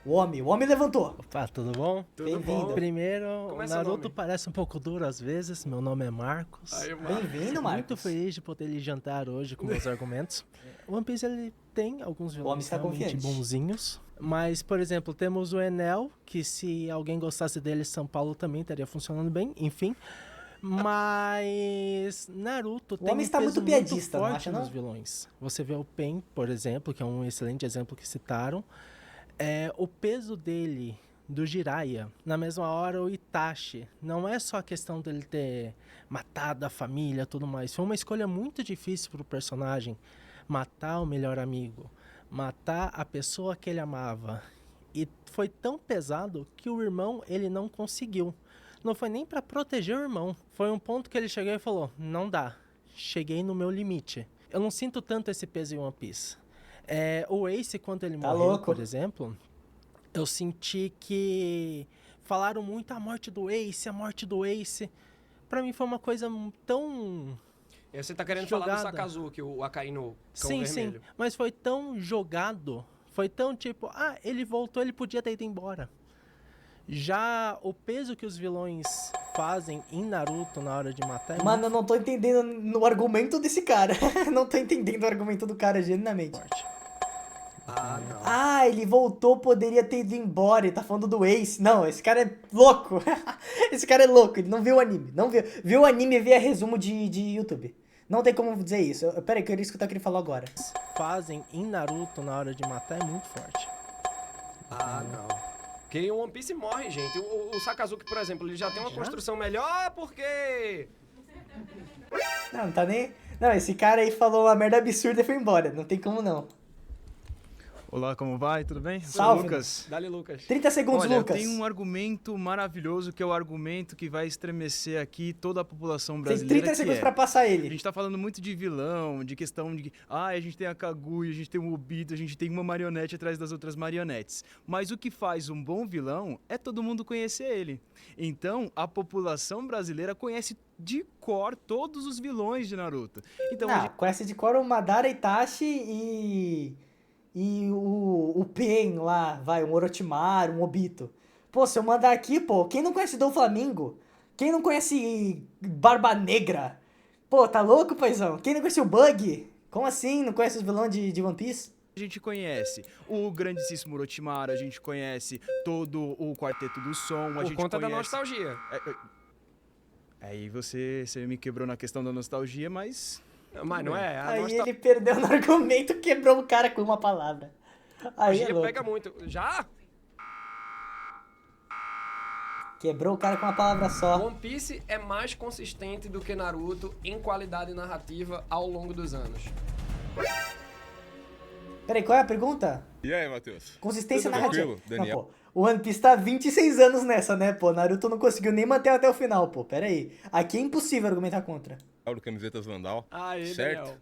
O homem levantou. Opa, tudo bom? Tudo bom. Primeiro, Como o é seu Naruto nome? parece um pouco duro às vezes. Meu nome é Marcos. Aí, Marcos. Bem-vindo, Marcos. Muito feliz de poder lhe jantar hoje com meus argumentos. O One Piece ele tem alguns homem vilões está realmente confiante. bonzinhos. Mas, por exemplo, temos o Enel, que se alguém gostasse dele, São Paulo também estaria funcionando bem. Enfim. Mas Naruto tem homem um está peso muito piadista, não forte acha, não? nos vilões. Você vê o Pen, por exemplo, que é um excelente exemplo que citaram. O peso dele, do Jiraiya, na mesma hora o Itachi, não é só a questão dele ter matado a família e tudo mais. Foi uma escolha muito difícil para o personagem matar o melhor amigo, matar a pessoa que ele amava. E foi tão pesado que o irmão ele não conseguiu. Não foi nem para proteger o irmão. Foi um ponto que ele chegou e falou, não dá, cheguei no meu limite. Eu não sinto tanto esse peso em One Piece. O Ace, quando ele morreu, louco. por exemplo, eu senti que falaram muito a morte do Ace. Pra mim foi uma coisa tão E você tá querendo jogada. falar do Sakazuki, o Akainu, cão Sim, vermelho. mas foi tão jogado, foi tão tipo, ele voltou, ele podia ter ido embora. Já o peso que os vilões fazem em Naruto na hora de matar é Mano, eu não tô entendendo o argumento desse cara. Não tô entendendo o argumento do cara, genuinamente. muito forte. Ah, não. Ele voltou, poderia ter ido embora. Ele tá falando do Ace. Não, esse cara é louco. Esse cara é louco. Ele não viu o anime. Não viu. Viu o anime e via resumo de YouTube. Não tem como dizer isso. Pera aí, que era isso que eu tava querendo falar agora. Fazem em Naruto na hora de matar é muito forte. Ah, não. Porque o One Piece morre, gente. O Sakazuki, por exemplo, ele já tem uma construção melhor porque... Não, não tá nem... Não, esse cara aí falou uma merda absurda e foi embora. Não tem como não. Olá, como vai? Tudo bem? Sou Salve. o Lucas. Dali, Lucas. 30 segundos, Olha, Lucas. tem um argumento maravilhoso que é o argumento que vai estremecer aqui toda a população Tem brasileira. 30 segundos que pra passar A ele. gente tá falando muito de vilão, de questão de que a gente tem a Kaguya, a gente tem um Obito, a gente tem uma marionete atrás das outras marionetes. Mas o que faz um bom vilão é todo mundo conhecer ele. Então, a população brasileira conhece de cor todos os vilões de Naruto. Então, a gente Conhece de cor o Madara, Itachi e o Pain lá, um Orochimaru, um Obito. Pô, se eu mandar aqui, pô, quem não conhece do Flamingo? Quem não conhece Barba Negra? Pô, tá louco, paizão? Quem não conhece o Bug? Como assim? Não conhece os vilões de One Piece? A gente conhece o grandíssimo Orochimaru, a gente conhece todo o Quarteto do Som, a Por gente conta da conhece... nostalgia. Aí você me quebrou na questão da nostalgia, mas... Mas não é. A Aí nostalgia ele perdeu no argumento, quebrou o cara com uma palavra. Aí é louco. pega muito. Já? Quebrou o cara com uma palavra só. One Piece é mais consistente do que Naruto em qualidade narrativa ao longo dos anos. Peraí, qual é a pergunta? E aí, Matheus? Consistência Tudo narrativa. tranquilo, Daniel? Não, pô. O One Piece tá 26 anos nessa, né, pô? Naruto não conseguiu nem manter até o final, pô. Pera aí. Aqui é impossível argumentar contra. Do Camisetas Vandal. Aí, certo? Daniel.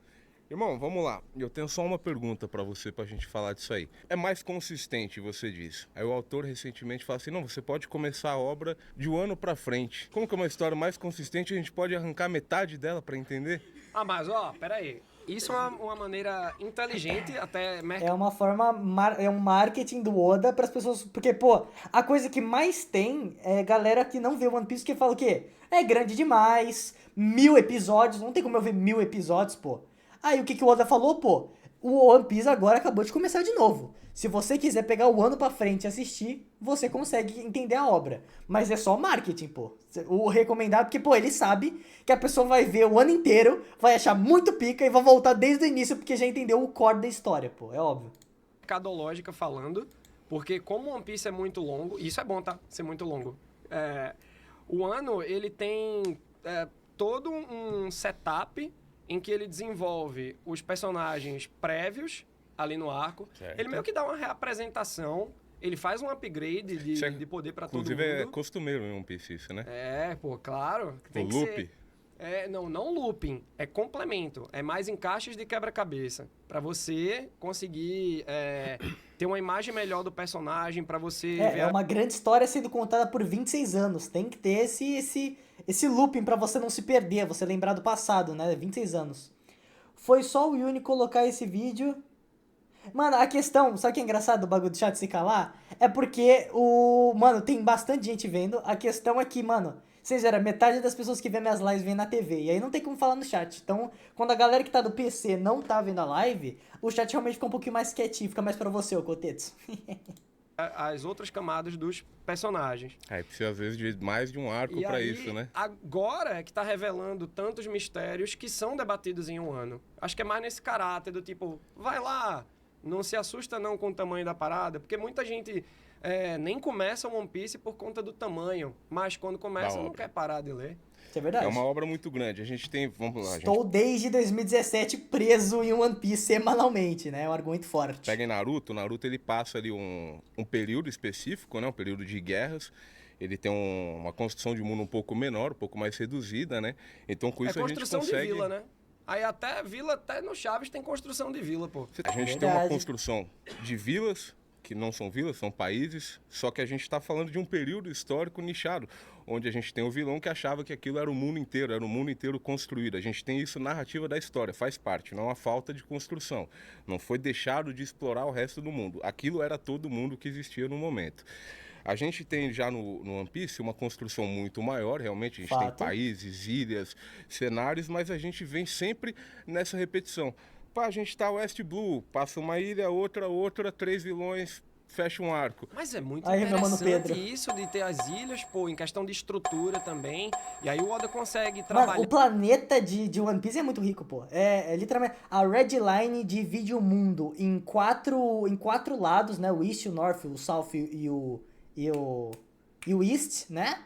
Irmão, vamos lá. Eu tenho só uma pergunta pra você, pra gente falar disso aí. É mais consistente, você diz. Aí o autor recentemente fala assim, não, você pode começar a obra de um ano pra frente. Como que é uma história mais consistente, a gente pode arrancar metade dela pra entender? Mas pera aí. Isso é uma maneira inteligente, até... É uma forma, é um marketing do Oda pras pessoas, porque, pô, a coisa que mais tem é galera que não vê One Piece que fala o quê? É grande demais, 1000 episódios, não tem como eu ver 1000 episódios, pô. Aí o que o Oda falou, pô? O One Piece agora acabou de começar de novo. Se você quiser pegar o ano pra frente e assistir, você consegue entender a obra. Mas é só marketing, pô. O recomendado, porque, pô, ele sabe que a pessoa vai ver o ano inteiro, vai achar muito pica e vai voltar desde o início porque já entendeu o core da história, pô. É óbvio. Mercadológica falando, porque como One Piece é muito longo, e isso é bom, tá? Ser muito longo. O ano, ele tem todo um setup em que ele desenvolve os personagens prévios ali no arco. Certo. Ele meio que dá uma reapresentação, ele faz um upgrade de poder pra todo mundo. Inclusive é costumeiro em One Piece isso, né? Pô, claro. O Tem que loop. ser... não looping, é complemento. É mais encaixes de quebra-cabeça. Pra você conseguir ter uma imagem melhor do personagem, pra você ver... É uma grande história sendo contada por 26 anos. Tem que ter esse looping pra você não se perder, você lembrar do passado, né? 26 anos. Foi só o Yuni colocar esse vídeo... Mano, a questão, sabe o que é engraçado do bagulho do chat se calar? É porque mano, tem bastante gente vendo. A questão é que, mano, vocês viram, metade das pessoas que vê minhas lives vêm na TV. E aí não tem como falar no chat. Então, quando a galera que tá do PC não tá vendo a live, o chat realmente fica um pouquinho mais quietinho, fica mais pra você, ô Cotetos. as outras camadas dos personagens. Precisa às vezes de mais de um arco pra isso, né? Agora é que tá revelando tantos mistérios que são debatidos em um ano. Acho que é mais nesse caráter do tipo, vai lá, não se assusta não com o tamanho da parada, porque muita gente nem começa One Piece por conta do tamanho, mas quando começa não quer parar de ler. Isso é verdade. É uma obra muito grande. A gente tem, vamos lá, Estou desde 2017 preso em One Piece semanalmente, né? É um argumento forte. Pega em Naruto ele passa ali um período específico, né? Um período de guerras. Ele tem uma construção de mundo um pouco menor, um pouco mais reduzida, né? Então com isso a gente construção consegue... de vila, né? Aí até no Chaves tem construção de vila, pô. A gente tem uma construção de vilas, que não são vilas, são países, só que a gente está falando de um período histórico nichado, onde a gente tem o vilão que achava que aquilo era o mundo inteiro construído. A gente tem isso narrativa da história, faz parte, não há falta de construção. Não foi deixado de explorar o resto do mundo. Aquilo era todo mundo que existia no momento. A gente tem já no One Piece uma construção muito maior, realmente, a gente tem países, ilhas, cenários, mas a gente vem sempre nessa repetição. A gente tá West Blue, passa uma ilha, outra, 3 vilões, fecha um arco. Mas é muito aí, interessante isso de ter as ilhas, pô, em questão de estrutura também. E aí o Oda consegue trabalhar... Mano, o planeta de One Piece é muito rico, pô. É literalmente... A Red Line divide o mundo em quatro lados, né? O East, o North, o South e o East, né?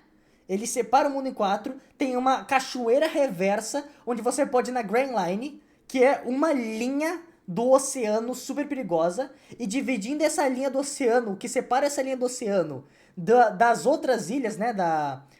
Ele separa o mundo em 4. Tem uma cachoeira reversa, onde você pode ir na Grand Line, que é uma linha do oceano super perigosa e dividindo essa linha do oceano, o que separa essa linha do oceano das outras ilhas, né,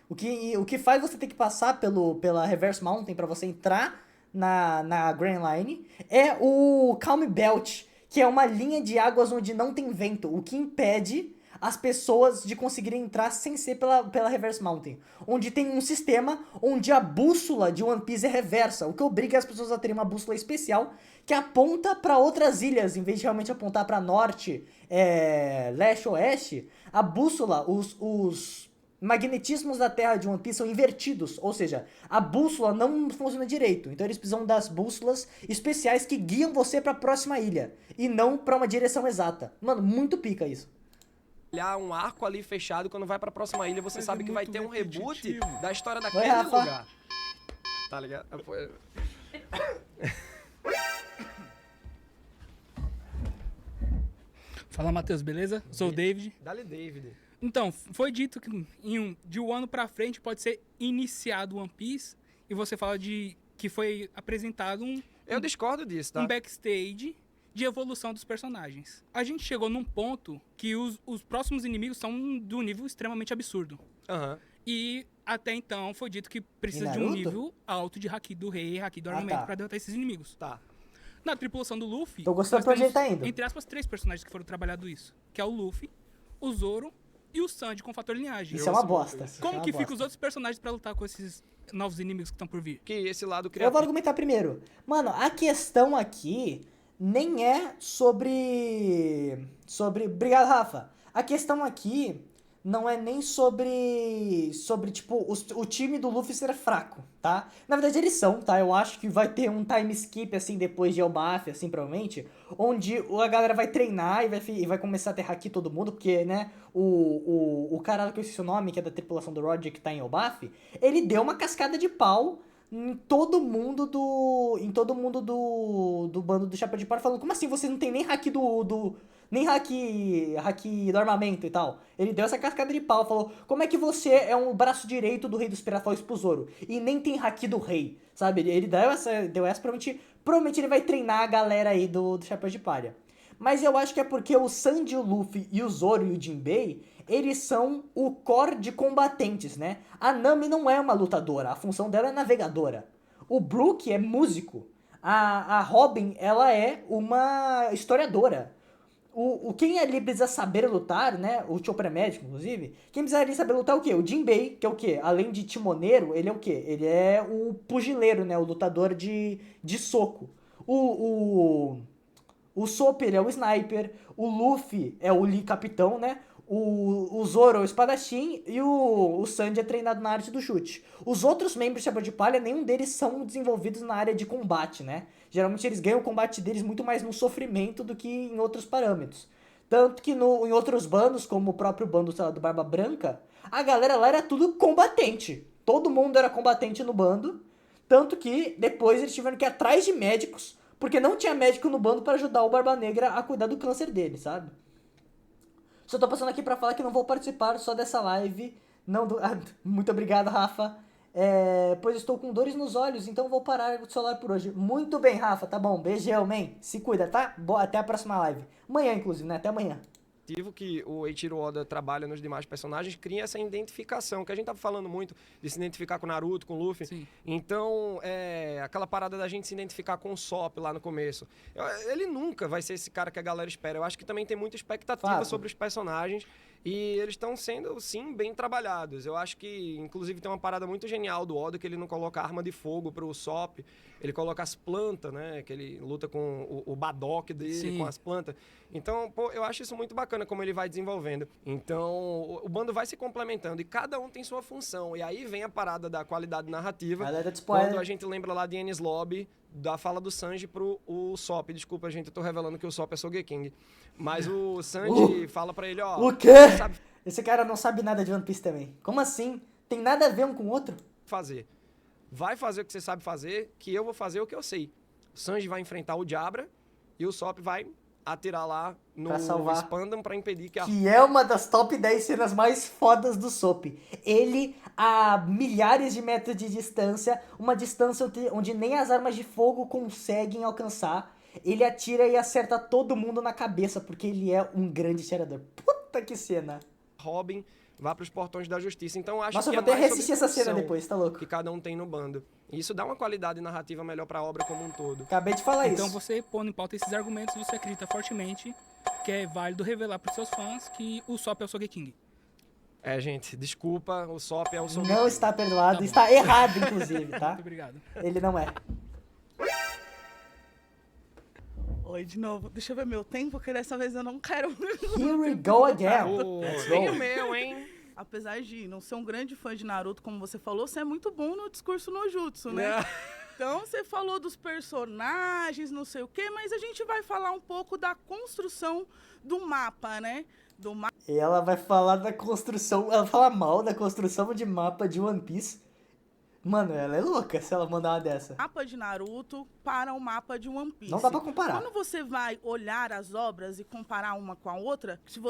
o que faz você ter que passar pela Reverse Mountain para você entrar na Grand Line é o Calm Belt, que é uma linha de águas onde não tem vento, o que impede as pessoas de conseguirem entrar sem ser pela Reverse Mountain. Onde tem um sistema onde a bússola de One Piece é reversa, o que obriga as pessoas a terem uma bússola especial que aponta para outras ilhas, em vez de realmente apontar para norte, leste, oeste. A bússola, os magnetismos da Terra de One Piece são invertidos, ou seja, a bússola não funciona direito. Então eles precisam das bússolas especiais que guiam você para a próxima ilha e não para uma direção exata. Mano, muito pica isso. Um arco ali fechado, quando vai pra próxima ilha, você sabe que vai ter um reboot da história Vai, daquele Rafa. lugar. Tá ligado? Fala, Matheus, beleza? Sou o David. Dale, David. Então, foi dito que de um ano pra frente pode ser iniciado One Piece e você fala que foi apresentado Eu discordo disso, tá? um backstage de evolução dos personagens. A gente chegou num ponto que os próximos inimigos são de um nível extremamente absurdo. Aham. E até então foi dito que precisa E de um Naruto? nível alto de Haki do Rei, Haki do armamento tá. pra derrotar esses inimigos. Tá. Na tripulação do Luffy, Tô gostando nós pra onde temos, ele tá indo. entre aspas, 3 personagens que foram trabalhados isso. Que é o Luffy, o Zoro e o Sanji com o fator linhagem. Isso é uma bosta. Como que fica os outros personagens pra lutar com esses novos inimigos que estão por vir? Que esse lado Eu vou criativo... argumentar primeiro. Mano, a questão aqui nem é sobre... Obrigado, Rafa. A questão aqui não é nem sobre tipo, o time do Luffy ser fraco, tá? Na verdade eles são, tá? Eu acho que vai ter um time skip, assim, depois de Elbaf, assim, provavelmente, onde a galera vai treinar e vai começar a ter haki todo mundo, porque, né, o cara que eu esqueci o nome, que é da tripulação do Roger, que tá em Elbaf, ele deu uma cascada de pau em todo mundo do bando do Chapéu de Palha, falando, como assim, vocês não tem nem haki nem haki do armamento e tal. Ele deu essa cascada de pau, falou, como é que você é um braço direito do rei dos piratas, falou isso pro Zoro, e nem tem haki do rei, sabe? Ele deu essa provavelmente ele vai treinar a galera aí do Chapéu de Palha. Mas eu acho que é porque o Sanji, o Luffy e o Zoro e o Jinbei, eles são o core de combatentes, né? A Nami não é uma lutadora, a função dela é navegadora. O Brook é músico. A Robin, ela é uma historiadora. Quem ali precisa saber lutar, né? O Chopper é médico, inclusive. Quem precisa ali saber lutar é o quê? O Jinbei, que é o quê? Além de timoneiro, ele é o quê? Ele é o pugileiro, né? O lutador de soco. O Sop, ele é o sniper. O Luffy é o Lee capitão, né? O Zoro é o espadachim e o Sanji é treinado na arte do chute. Os outros membros do Chapéu de Palha, nenhum deles são desenvolvidos na área de combate, né? Geralmente eles ganham o combate deles muito mais no sofrimento do que em outros parâmetros. Tanto que em outros bandos, como o próprio bando, sei lá, do Barba Branca, a galera lá era tudo combatente. Todo mundo era combatente no bando. Tanto que depois eles tiveram que ir atrás de médicos, porque não tinha médico no bando para ajudar o Barba Negra a cuidar do câncer dele, sabe? Só tô passando aqui pra falar que não vou participar só dessa live. Muito obrigado, Rafa. Pois estou com dores nos olhos, então vou parar o celular por hoje. Muito bem, Rafa, tá bom. Beijão, man. Se cuida, tá? Até a próxima live. Amanhã, inclusive, né? Até amanhã. Que o Eiichiro Oda trabalha nos demais personagens, cria essa identificação, que a gente tava falando muito de se identificar com o Naruto, com o Luffy. Sim. Então, aquela parada da gente se identificar com o Sop lá no começo. Ele nunca vai ser esse cara que a galera espera. Eu acho que também tem muita expectativa Fato. sobre os personagens e eles estão sendo, sim, bem trabalhados. Eu acho que, inclusive, tem uma parada muito genial do Oda, que ele não coloca arma de fogo pro Sop, ele coloca as plantas, né? Que ele luta com o Badok dele, Sim. com as plantas. Então, pô, eu acho isso muito bacana como ele vai desenvolvendo. Então, o bando vai se complementando e cada um tem sua função. E aí vem a parada da qualidade narrativa. Alerta de spoiler. Quando a gente lembra lá de Enies Lobby, da fala do Sanji pro Sop. Desculpa, gente, eu tô revelando que o Sop é Sogeking. Mas o Sanji fala pra ele, ó... O quê? Sabe Esse cara não sabe nada de One Piece também. Como assim? Tem nada a ver um com o outro? fazer. Vai fazer o que você sabe fazer, que eu vou fazer o que eu sei. O Sanji vai enfrentar o Jabra e o Sop vai atirar lá no Pra salvar. Spandam pra impedir que a... Que é uma das top 10 cenas mais fodas do Sop. Ele, a milhares de metros de distância, uma distância onde nem as armas de fogo conseguem alcançar. ele atira e acerta todo mundo na cabeça, porque ele é um grande atirador. Puta que cena. Robin vá para os portões da justiça. Então eu acho Nossa, que eu vou até mais sobre reassistir essa cena função depois, tá louco? que cada um tem no bando. E isso dá uma qualidade narrativa melhor para a obra como um todo. Acabei de falar Então isso. você pondo em pauta esses argumentos, você acredita fortemente que é válido revelar para os seus fãs que o Sop é o Sogeking. Gente, desculpa, o Sop é o Sogeking. Não está perdoado, Tá bom. está errado, inclusive, tá? Muito obrigado. Ele não é. Oi, de novo. Deixa eu ver meu tempo, que dessa vez eu não quero. Here we go again. Nem o meu, hein? Apesar de não ser um grande fã de Naruto, como você falou, você é muito bom no discurso no jutsu, né? Então, você falou dos personagens, não sei o quê, mas a gente vai falar um pouco da construção do mapa, né? Do mapa Ela vai falar da construção, ela fala mal da construção de mapa de One Piece. Mano, ela é louca se ela mandar uma dessa. de Naruto para o mapa de One Piece. Não dá pra comparar. Quando você vai olhar as obras e comparar uma com a outra, se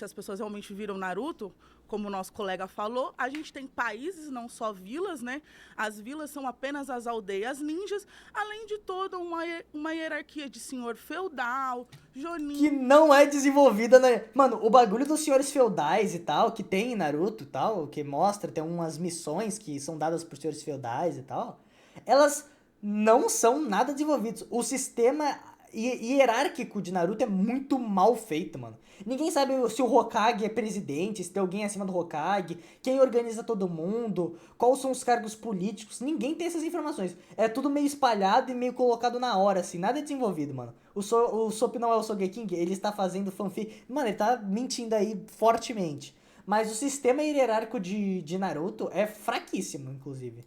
as pessoas realmente viram Naruto, como o nosso colega falou, a gente tem países, não só vilas, né? As vilas são apenas as aldeias ninjas, além de toda uma hierarquia de senhor feudal, jonin... Que não é desenvolvida, né? Mano, o bagulho dos senhores feudais e tal, que tem em Naruto e tal, que mostra, tem umas missões que são dadas por senhores feudais e tal, elas não são nada desenvolvidas. O sistema hierárquico de Naruto é muito mal feito, mano. Ninguém sabe se o Hokage é presidente, se tem alguém acima do Hokage, quem organiza todo mundo, quais são os cargos políticos. Ninguém tem essas informações. É tudo meio espalhado e meio colocado na hora, assim. Nada é desenvolvido, mano. O Sop não é o Sogeking, ele está fazendo fanfic. Mano, ele tá mentindo aí fortemente. Mas o sistema hierárquico de Naruto é fraquíssimo, inclusive.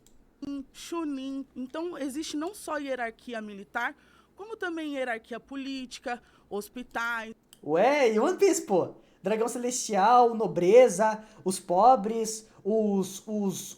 Chunin. Então, existe não só hierarquia militar, como também hierarquia política, hospitais. Ué, e One Piece, pô? Dragão Celestial, Nobreza, os pobres, os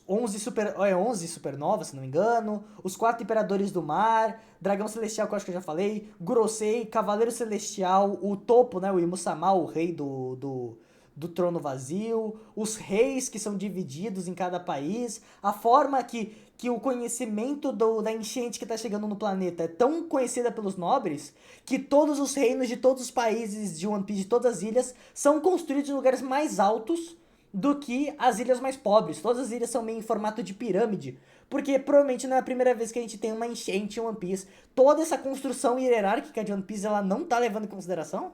11 supernovas, se não me engano, os 4 Imperadores do Mar, Dragão Celestial, que eu acho que eu já falei, Gorosei, Cavaleiro Celestial, o topo, né, o Imusama, o rei do Trono Vazio, os reis que são divididos em cada país, a forma que o conhecimento da enchente que tá chegando no planeta é tão conhecida pelos nobres, que todos os reinos de todos os países de One Piece, de todas as ilhas, são construídos em lugares mais altos do que as ilhas mais pobres. Todas as ilhas são meio em formato de pirâmide, porque provavelmente não é a primeira vez que a gente tem uma enchente em One Piece. Toda essa construção hierárquica de One Piece, ela não tá levando em consideração?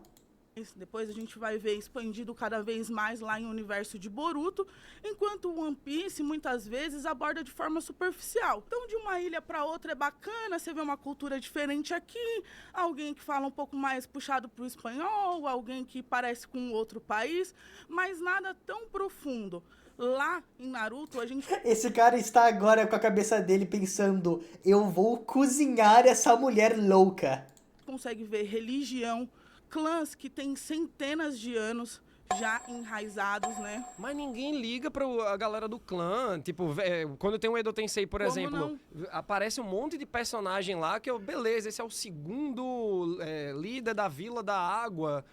Depois a gente vai ver expandido cada vez mais lá em o universo de Boruto, enquanto o One Piece muitas vezes aborda de forma superficial. Então, de uma ilha para outra é bacana, você vê uma cultura diferente aqui, alguém que fala um pouco mais puxado para o espanhol, alguém que parece com outro país, mas nada tão profundo. Lá em Naruto, a gente... Esse cara está agora com a cabeça dele pensando, eu vou cozinhar essa mulher louca. Consegue ver religião, clãs que têm centenas de anos já enraizados, né? Mas ninguém liga pra galera do clã. Tipo, quando tem um Edo Tensei, por exemplo, aparece um monte de personagem lá que, beleza, esse é o segundo líder da Vila da Água.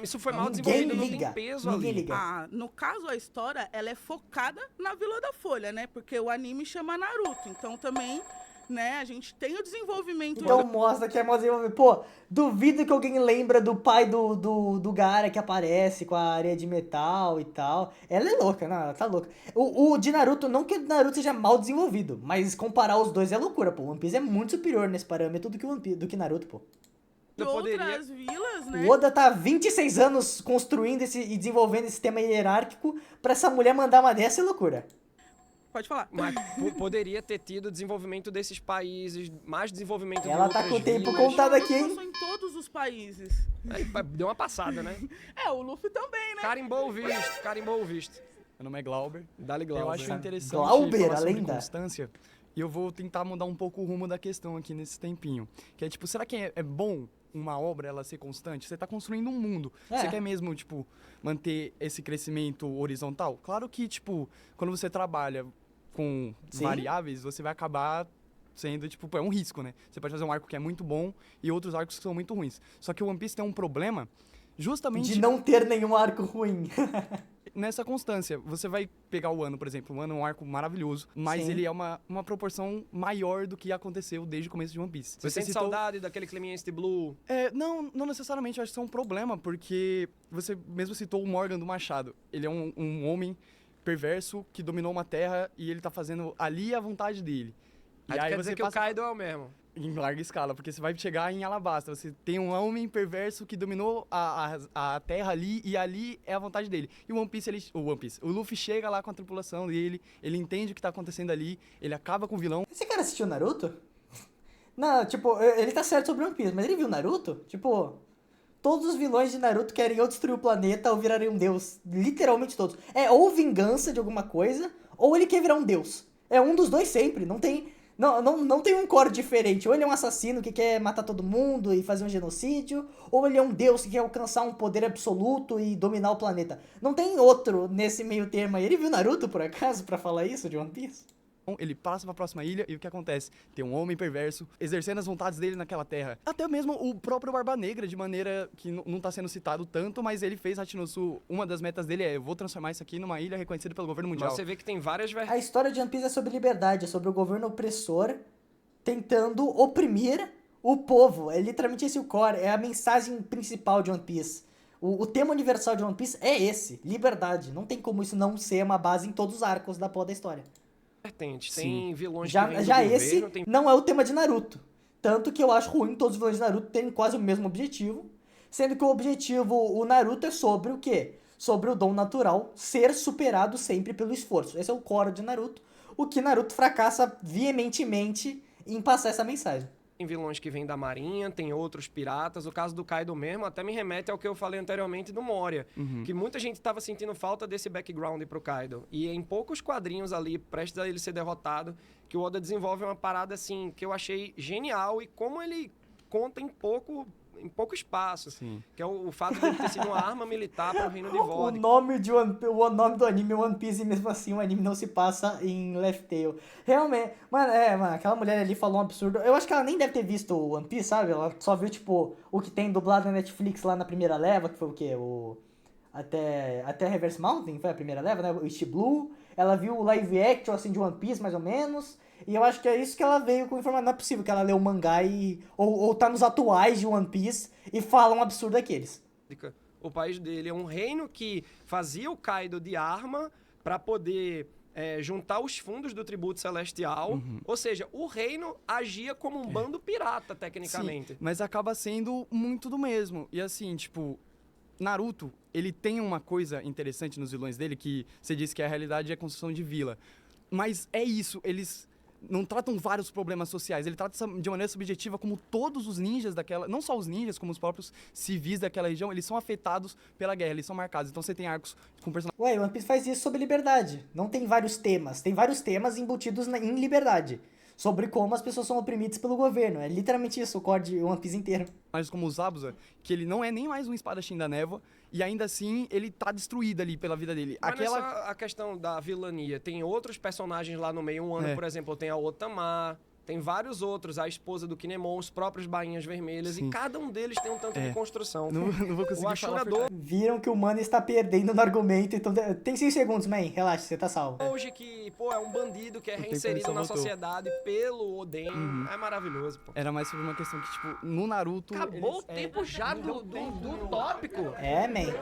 Isso foi mal desenvolvido, não tem peso ali. Liga. No caso, a história, ela é focada na Vila da Folha, né? Porque o anime chama Naruto, então também... né? A gente tem o desenvolvimento... Então mostra que é mais desenvolvimento. Pô, duvido que alguém lembra do pai do Gaara que aparece com a areia de metal e tal. Ela é louca, não, ela tá louca. O de Naruto, não que o Naruto seja mal desenvolvido, mas comparar os dois é loucura, pô. O One Piece é muito superior nesse parâmetro do que Naruto, pô. Outras vilas, né? O Oda tá há 26 anos construindo e desenvolvendo esse sistema hierárquico pra essa mulher mandar uma dessa é loucura. Pode falar. Mas poderia ter tido desenvolvimento desses países, mais desenvolvimento Ela de tá outras com o tempo vilas. contado aqui, hein? Passou em todos os países. Deu uma passada, né? O Luffy também, né? Carimbou o visto. Meu nome é Glauber. Dá-lhe Glauber. Eu acho interessante Glauber, falar a sobre lenda. constância. E eu vou tentar mudar um pouco o rumo da questão aqui nesse tempinho. Que é tipo, será que é bom uma obra ela ser constante? Você tá construindo um mundo. Você quer mesmo, tipo, manter esse crescimento horizontal? Claro que, tipo, quando você trabalha com variáveis, você vai acabar sendo, tipo, é um risco, né? Você pode fazer um arco que é muito bom e outros arcos que são muito ruins. Só que o One Piece tem um problema justamente De não ter nenhum arco ruim. nessa constância. Você vai pegar o Wano, por exemplo. O Wano é um arco maravilhoso, mas Sim. ele é uma proporção maior do que aconteceu desde o começo de One Piece. Você sente saudade daquele climinha de Blue? Não necessariamente, eu acho que isso é um problema, porque você mesmo citou o Morgan do Machado. Ele é um homem perverso que dominou uma terra e ele tá fazendo ali a vontade dele. Aí tu quer dizer que o Kaido é o mesmo. Em larga escala, porque você vai chegar em Alabasta, você tem um homem perverso que dominou a terra ali, e ali é a vontade dele. E o o Luffy chega lá com a tripulação dele, ele entende o que tá acontecendo ali, ele acaba com o vilão. Esse cara assistiu Naruto? Não, tipo, ele tá certo sobre One Piece, mas ele viu Naruto? Tipo, todos os vilões de Naruto querem ou destruir o planeta ou virarem um deus. Literalmente todos. É ou vingança de alguma coisa, ou ele quer virar um deus. É um dos dois sempre, não tem um core diferente. Ou ele é um assassino que quer matar todo mundo e fazer um genocídio, ou ele é um deus que quer alcançar um poder absoluto e dominar o planeta. Não tem outro nesse meio termo aí. Ele viu Naruto, por acaso, pra falar isso de One Piece? Ele passa pra próxima ilha e o que acontece? Tem um homem perverso exercendo as vontades dele naquela terra. Até mesmo o próprio Barba Negra, de maneira que não tá sendo citado tanto, mas ele fez Hachinosu. Uma das metas dele é: eu vou transformar isso aqui numa ilha reconhecida pelo governo mundial. Mas você vê que tem várias A história de One Piece é sobre liberdade, é sobre o governo opressor tentando oprimir o povo. É literalmente esse o core, é a mensagem principal de One Piece. O tema universal de One Piece é esse, liberdade. Não tem como isso não ser uma base em todos os arcos da porra da história. Tem vilões já, que vêm do já governo, esse tem... não é o tema de Naruto. Tanto que eu acho ruim todos os vilões de Naruto terem quase o mesmo objetivo. Sendo que o objetivo, o Naruto, é sobre o quê? Sobre o dom natural ser superado sempre pelo esforço. Esse é o core de Naruto. O que Naruto fracassa veementemente em passar essa mensagem. Tem vilões que vêm da marinha, tem outros piratas. O caso do Kaido mesmo até me remete ao que eu falei anteriormente do Moria. Que muita gente estava sentindo falta desse background pro Kaido. E em poucos quadrinhos ali, prestes a ele ser derrotado, que o Oda desenvolve uma parada assim que eu achei genial. E como ele conta em pouco espaço. Sim. Que é o fato de ele ter sido uma arma militar para o reino de Vodka. O nome do anime é One Piece e mesmo assim o anime não se passa em Laugh Tale. Realmente, mano, aquela mulher ali falou um absurdo. Eu acho que ela nem deve ter visto o One Piece, sabe? Ela só viu, tipo, o que tem dublado na Netflix lá na primeira leva, que foi o quê? Até Reverse Mountain, foi a primeira leva, né? O East Blue. Ela viu o live action, assim, de One Piece, mais ou menos. E eu acho que é isso que ela veio com informação. Não é possível que ela leu o mangá ou tá nos atuais de One Piece e fala um absurdo daqueles. O país dele é um reino que fazia o Kaido de arma para poder juntar os fundos do tributo celestial. Ou seja, o reino agia como um bando pirata, tecnicamente. Sim, mas acaba sendo muito do mesmo. E assim, tipo, Naruto, ele tem uma coisa interessante nos vilões dele, que você disse que a realidade é a construção de vila. Mas é isso, eles não tratam vários problemas sociais, ele trata de maneira subjetiva como todos os ninjas daquela... Não só os ninjas, como os próprios civis daquela região, eles são afetados pela guerra, eles são marcados. Então você tem arcos com personagens... Ué, One Piece faz isso sobre liberdade. Não tem vários temas. Tem vários temas embutidos em liberdade. Sobre como as pessoas são oprimidas pelo governo. É literalmente isso, o core de One Piece inteiro. Mas como o Zabuza, que ele não é nem mais um espadachim da névoa, e ainda assim ele tá destruído ali pela vida dele. Mas não é só a questão da vilania. Tem outros personagens lá no meio. Um ano, por exemplo, tem a Otama, tem vários outros, a esposa do Kinemon, os próprios Bainhas Vermelhas, Sim. e cada um deles tem um tanto de construção. Não vou conseguir O Ashurador Viram que o mano está perdendo no argumento, então tem 5 segundos, man. Relaxa, você tá salvo. hoje que, é um bandido que é tempo reinserido ele na só voltou. sociedade pelo Oden. É maravilhoso, pô. Era mais sobre uma questão que, tipo, no Naruto... Acabou o tempo já do tópico. É, man.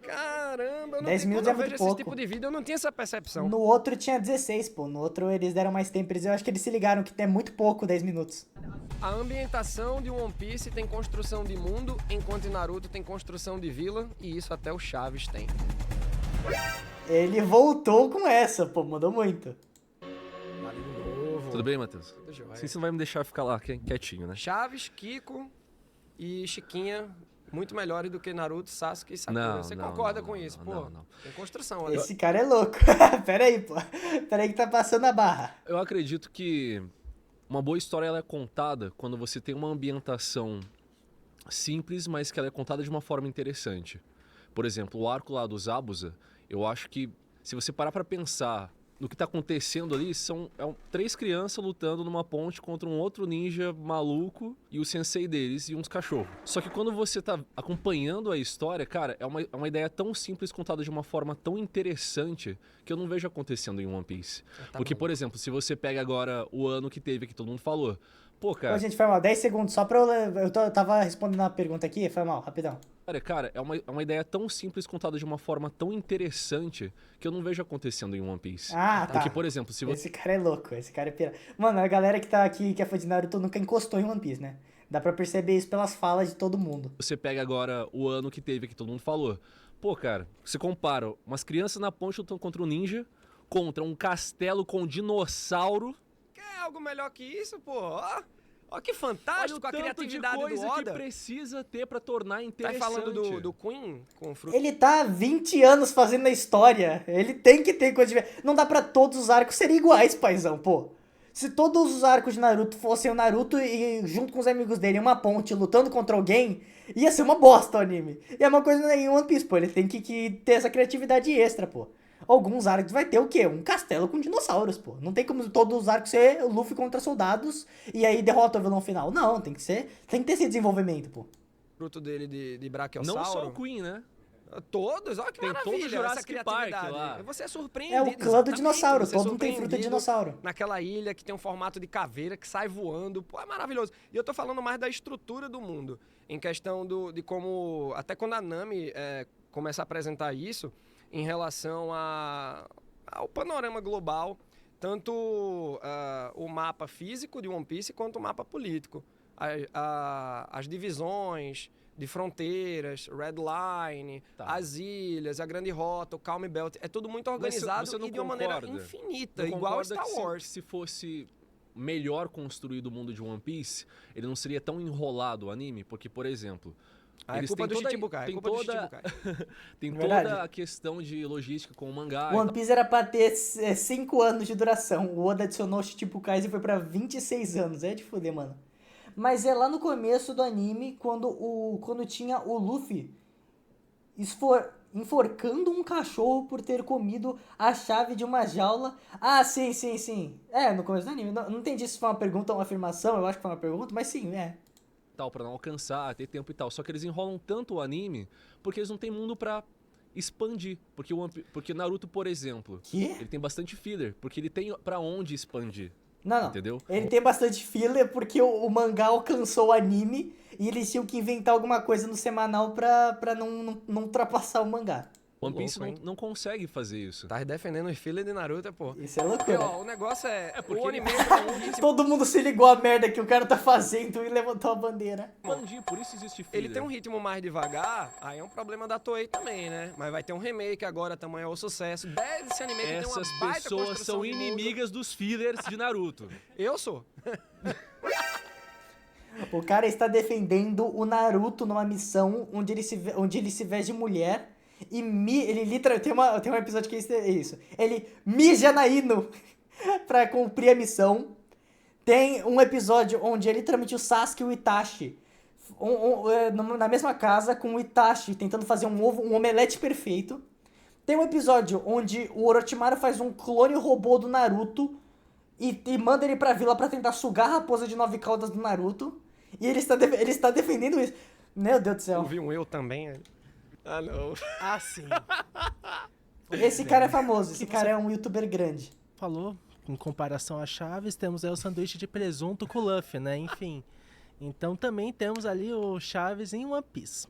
Caramba, eu não 10 tenho, minutos quando é eu muito vejo pouco. esse tipo de vídeo, eu não tinha essa percepção. No outro tinha 16, pô. No outro eles deram mais tempo. Eu acho que eles se ligaram que é muito pouco 10 minutos. A ambientação de One Piece tem construção de mundo, enquanto em Naruto tem construção de vila, e isso até o Chaves tem. Ele voltou com essa, pô. Mudou muito. Tudo bem, Matheus? Tudo jóia. Assim você não vai me deixar ficar lá quietinho, né? Chaves, Kiko e Chiquinha, muito melhores do que Naruto, Sasuke e Sakura. Você concorda com isso? Pô, tem construção ali. Esse cara é louco. Pera aí, pô. Pera aí que tá passando a barra. Eu acredito que uma boa história ela é contada quando você tem uma ambientação simples, mas que ela é contada de uma forma interessante. Por exemplo, o arco lá do Zabuza, eu acho que se você parar pra pensar no que tá acontecendo ali são 3 crianças lutando numa ponte contra um outro ninja maluco e o sensei deles e uns cachorros. Só que quando você tá acompanhando a história, cara, é uma ideia tão simples contada de uma forma tão interessante que eu não vejo acontecendo em One Piece. Porque, por exemplo, se você pega agora o ano que teve, que todo mundo falou, pô, cara... Ô, gente, foi mal, 10 segundos, só pra eu tava respondendo uma pergunta aqui, foi mal, rapidão. Cara, é uma ideia tão simples contada de uma forma tão interessante que eu não vejo acontecendo em One Piece. Ah, tá. Porque, por exemplo, se você... Esse cara é louco, esse cara é pirata. Mano, a galera que tá aqui, que é fã de Naruto, nunca encostou em One Piece, né? Dá pra perceber isso pelas falas de todo mundo. Você pega agora o ano que teve, que todo mundo falou. Pô, cara, você compara umas crianças na ponte lutando contra um ninja, contra um castelo com um dinossauro. Quer algo melhor que isso, pô? Ó que fantástico, Olha o a criatividade tanto de coisa do Oda. Que precisa ter pra tornar Tá interessante. falando do Queen com o fruto? Ele tá há 20 anos fazendo a história. Ele tem que ter coisa de... Não dá pra todos os arcos serem iguais, paizão, pô. Se todos os arcos de Naruto fossem o Naruto e junto com os amigos dele em uma ponte lutando contra alguém, ia ser uma bosta o anime. E é uma coisa em One Piece, pô. Ele tem que ter essa criatividade extra, pô. Alguns arcos vai ter o quê? Um castelo com dinossauros, pô. Não tem como todos os arcos ser Luffy contra soldados e aí derrota o vilão final. Não, tem que ter esse desenvolvimento, pô. Fruto dele de Brachiosauro. Não só o Queen, né? Todos, olha que tem maravilha, todo o Jurassic essa Park criatividade. lá. Você é surpreendido. É o clã do dinossauro, você todo mundo tem fruta de surpreendido dinossauro. Naquela ilha que tem um formato de caveira que sai voando, pô, é maravilhoso. E eu tô falando mais da estrutura do mundo, em questão de como, até quando a Nami começa a apresentar isso, em relação ao panorama global, tanto o mapa físico de One Piece quanto o mapa político. As divisões de fronteiras, Red Line, as ilhas, a Grande Rota, o Calm Belt, é tudo muito organizado você não e de uma maneira infinita, não igual concorda Star Wars. Se fosse melhor construído o mundo de One Piece, ele não seria tão enrolado o anime, porque, por exemplo... É culpa do Chichibukai, Tem Verdade. toda a questão de logística com o mangá. One Piece era pra ter 5 anos de duração. O Oda adicionou Chichibukais e foi pra 26 anos. É de foder, mano. Mas é lá no começo do anime, quando tinha o Luffy enforcando um cachorro por ter comido a chave de uma jaula. Ah, sim. É, no começo do anime. Não entendi se foi uma pergunta ou uma afirmação. Eu acho que foi uma pergunta, mas sim, é. Tal, pra não alcançar, ter tempo e tal. Só que eles enrolam tanto o anime porque eles não têm mundo pra expandir. Porque Naruto, por exemplo, ele tem bastante filler, porque ele tem pra onde expandir. Não. Entendeu? Ele tem bastante filler porque o mangá alcançou o anime e eles tinham que inventar alguma coisa no semanal pra não ultrapassar o mangá. One Piece não consegue fazer isso. Tá defendendo os fillers de Naruto, pô. Isso é loucura. Ó, o negócio porque o anime Todo mundo se ligou à merda que o cara tá fazendo e levantou a bandeira. Por isso existe filler. Ele tem um ritmo mais devagar, aí é um problema da Toei também, né? Mas vai ter um remake agora, tamanho é o sucesso. Desse anime que tem uma Essas baita pessoas construção são de mundo. inimigas dos fillers de Naruto. Eu sou. O cara está defendendo o Naruto numa missão onde ele se veste de mulher e ele literalmente tem um episódio que é isso. Ele mija na Ino pra cumprir a missão. Tem um episódio onde é literalmente o Sasuke e o Itachi na mesma casa com o Itachi tentando fazer um omelete perfeito. Tem um episódio onde o Orochimaru faz um clone robô do Naruto e manda ele pra vila pra tentar sugar a raposa de 9 caudas do Naruto. E ele está defendendo isso. Meu Deus do céu. Eu vi um eu também. Ah, não. Ah, sim. Esse cara é famoso. Esse cara é um youtuber grande. Falou, em comparação a Chaves, temos aí o sanduíche de presunto com Luffy, né? Enfim. Então também temos ali o Chaves em One Piece.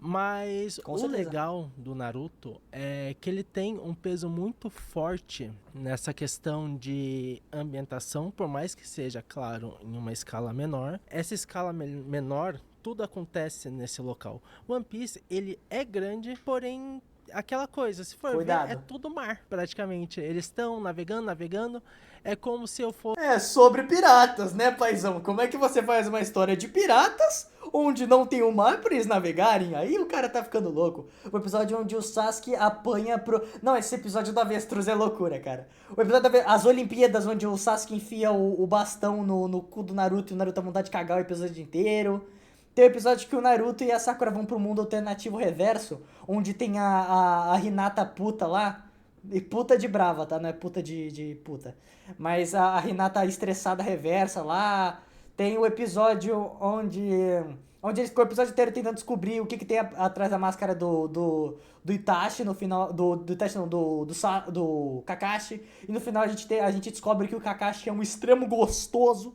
Mas Com o certeza. legal do Naruto é que ele tem um peso muito forte nessa questão de ambientação, por mais que seja, claro, em uma escala menor. Essa escala menor, tudo acontece nesse local. One Piece, ele é grande, porém, aquela coisa, se for Cuidado. ver, é tudo mar, praticamente. Eles estão navegando, é como se eu fosse... É sobre piratas, né, paizão? Como é que você faz uma história de piratas onde não tem o mar pra eles navegarem? Aí o cara tá ficando louco. O episódio onde o Sasuke apanha pro... Não, esse episódio do Avestruz é loucura, cara. O episódio as Olimpíadas, onde o Sasuke enfia o bastão no cu do Naruto e o Naruto dá vontade de cagar o episódio inteiro. Tem o episódio que o Naruto e a Sakura vão pro mundo alternativo reverso, onde tem a Hinata puta lá. E puta de brava, tá? Não é puta de puta. Mas a Hinata estressada reversa lá. Tem o episódio onde eles ficam o episódio inteiro tentando descobrir o que tem atrás da máscara do Itachi no final. Do Itachi não, do Kakashi. E no final a gente descobre que o Kakashi é um extremo gostoso.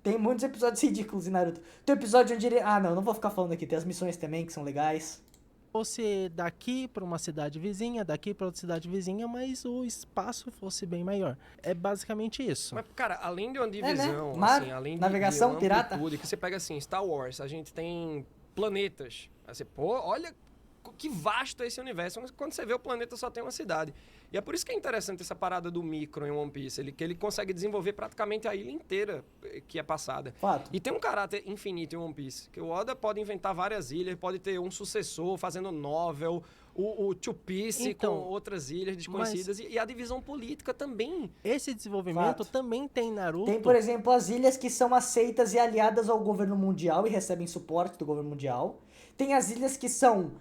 Tem muitos episódios ridículos em Naruto. Tem um episódio onde ele... Ah, não vou ficar falando aqui. Tem as missões também que são legais. Fosse daqui para uma cidade vizinha, daqui para outra cidade vizinha, mas o espaço fosse bem maior. É basicamente isso. Mas, cara, além de uma divisão, né? Mar, assim, além de navegação, uma pirata. amplitude, que você pega assim, Star Wars, a gente tem planetas. Aí você, pô, olha que vasto é esse universo. Quando você vê o planeta só tem uma cidade. E é por isso que é interessante essa parada do micro em One Piece, que ele consegue desenvolver praticamente a ilha inteira que é passada. Fato. E tem um caráter infinito em One Piece, que o Oda pode inventar várias ilhas, pode ter um sucessor fazendo novel, o Two Piece Então, com outras ilhas desconhecidas, e a divisão política também. Esse desenvolvimento também tem Naruto. Tem, por exemplo, as ilhas que são aceitas e aliadas ao governo mundial e recebem suporte do governo mundial. Tem as ilhas que são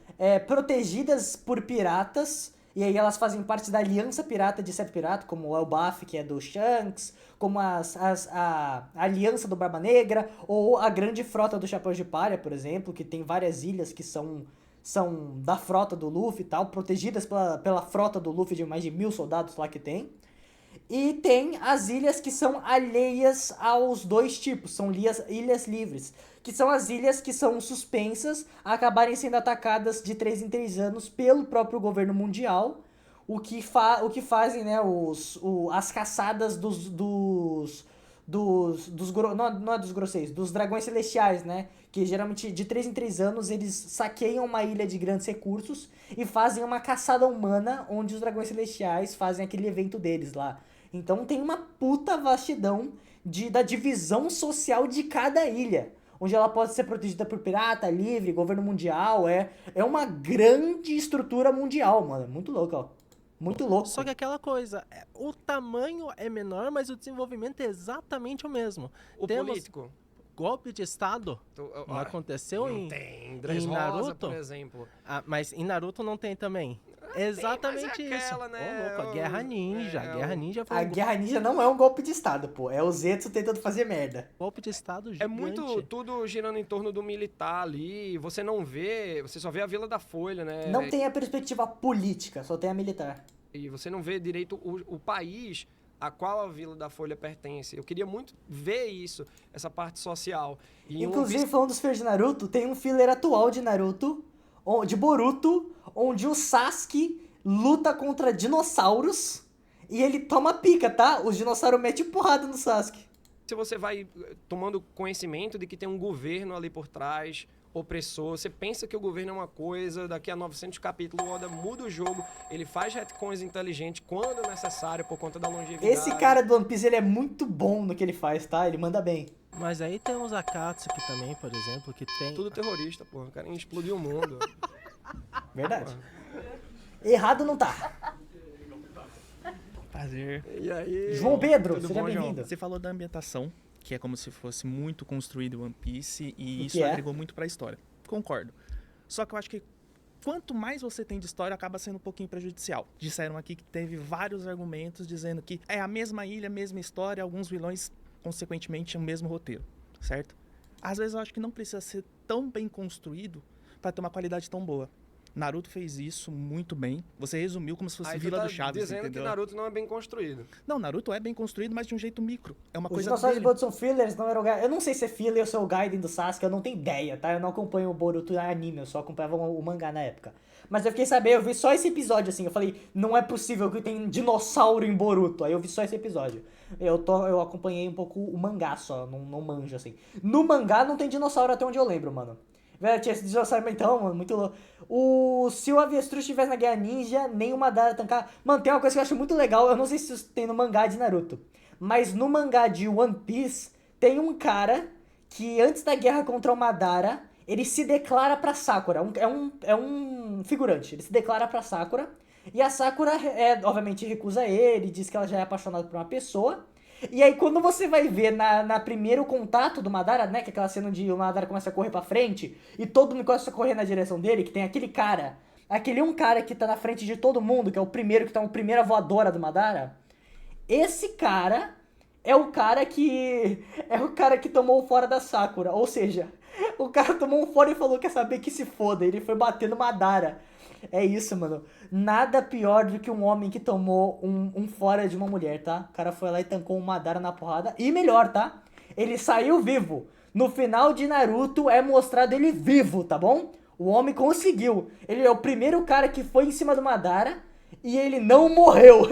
protegidas por piratas, e aí elas fazem parte da aliança pirata de Sete Pirata, como o Elbaf, que é do Shanks, como a aliança do Barba Negra, ou a grande frota do Chapéu de Palha, por exemplo, que tem várias ilhas que são da frota do Luffy e tal, protegidas pela frota do Luffy de mais de 1000 soldados lá que tem. E tem as ilhas que são alheias aos dois tipos, são ilhas livres, que são as ilhas que são suspensas a acabarem sendo atacadas de 3 em 3 anos pelo próprio governo mundial, o que fazem, né, as caçadas dos grosseiros, dos dragões celestiais, né, que geralmente de 3 em 3 anos eles saqueiam uma ilha de grandes recursos e fazem uma caçada humana onde os dragões celestiais fazem aquele evento deles lá. Então tem uma puta vastidão da divisão social de cada ilha, onde ela pode ser protegida por pirata, livre, governo mundial, é uma grande estrutura mundial, mano, muito louco, ó. Muito louco. Só que aquela coisa, o tamanho é menor, mas o desenvolvimento é exatamente o mesmo. Temos político. Golpe de Estado. Não aconteceu não em tem. Dress em Naruto, Rosa, por exemplo. Ah, mas em Naruto não tem também. Exatamente tem, mas é aquela, isso. né? Ô, louco, a Guerra Ninja. A Guerra Ninja foi A Guerra Ninja não é um golpe de Estado, pô. É o Zetsu tentando fazer merda. Golpe de Estado gigante. É muito tudo girando em torno do militar ali. Você não vê, você só vê a Vila da Folha, né? Não tem a perspectiva política, só tem a militar. E você não vê direito o país a qual a Vila da Folha pertence. Eu queria muito ver isso, essa parte social. E inclusive, falando dos fillers de Naruto, tem um filler atual de Naruto, de Boruto, onde o Sasuke luta contra dinossauros e ele toma pica, tá? Os dinossauros metem porrada no Sasuke. Se você vai tomando conhecimento de que tem um governo ali por trás, opressor, você pensa que o governo é uma coisa, daqui a 900 capítulos o Oda muda o jogo, ele faz retcons inteligentes quando necessário por conta da longevidade. Esse cara do One Piece, ele é muito bom no que ele faz, tá? Ele manda bem. Mas aí temos a Katsuki também, por exemplo, que tem... Tudo terrorista, porra. Querem explodir o mundo. Verdade. Porra. Errado não tá. Prazer. E aí? João Pedro, Tudo seja bom, João? bem-vindo. Você falou da ambientação, que é como se fosse muito construído One Piece, e O isso que é? agregou muito pra história. Concordo. Só que eu acho que quanto mais você tem de história, acaba sendo um pouquinho prejudicial. Disseram aqui que teve vários argumentos dizendo que é a mesma ilha, a mesma história, alguns vilões, consequentemente, o mesmo roteiro, certo? Às vezes eu acho que não precisa ser tão bem construído para ter uma qualidade tão boa. Naruto fez isso muito bem. Você resumiu como se fosse Aí Vila tu tá do Chaves, dizendo entendeu? que Naruto não é bem construído. Não, Naruto é bem construído, mas de um jeito micro. É uma Os coisa dinossauros de dele. Boruto são fillers, não era o Gaiden. Eu não sei se é filler ou se é o Gaiden do Sasuke, eu não tenho ideia, tá? Eu não acompanho o Boruto em anime, eu só acompanhava o mangá na época. Mas eu fiquei sabendo, eu vi só esse episódio, assim, eu falei, não é possível que tem dinossauro em Boruto. Aí eu vi só esse episódio. Eu acompanhei um pouco o mangá só, não manjo, assim. No mangá não tem dinossauro até onde eu lembro, mano. Velho, tinha esse dinossauro então, mano, muito louco. Se o Avestruz estivesse na Guerra Ninja, nem o Madara tancar... Mano, tem uma coisa que eu acho muito legal, eu não sei se isso tem no mangá de Naruto, mas no mangá de One Piece, tem um cara que antes da guerra contra o Madara, ele se declara pra Sakura. É um figurante, ele se declara pra Sakura, e a Sakura, obviamente, recusa ele, diz que ela já é apaixonada por uma pessoa. E aí, quando você vai ver na primeiro contato do Madara, né, que é aquela cena onde o Madara começa a correr pra frente, e todo mundo começa a correr na direção dele, que tem aquele cara aquele um cara que tá na frente de todo mundo, que é o primeiro, que tá a primeira voadora do Madara, esse cara é o cara que tomou o fora da Sakura, ou seja, o cara tomou um fora e falou, quer saber, que se foda, ele foi bater no Madara. É isso, mano. Nada pior do que um homem que tomou um fora de uma mulher, tá? O cara foi lá e tancou um Madara na porrada. E melhor, tá? Ele saiu vivo. No final de Naruto é mostrado ele vivo, tá bom? O homem conseguiu. Ele é o primeiro cara que foi em cima do Madara e ele não morreu.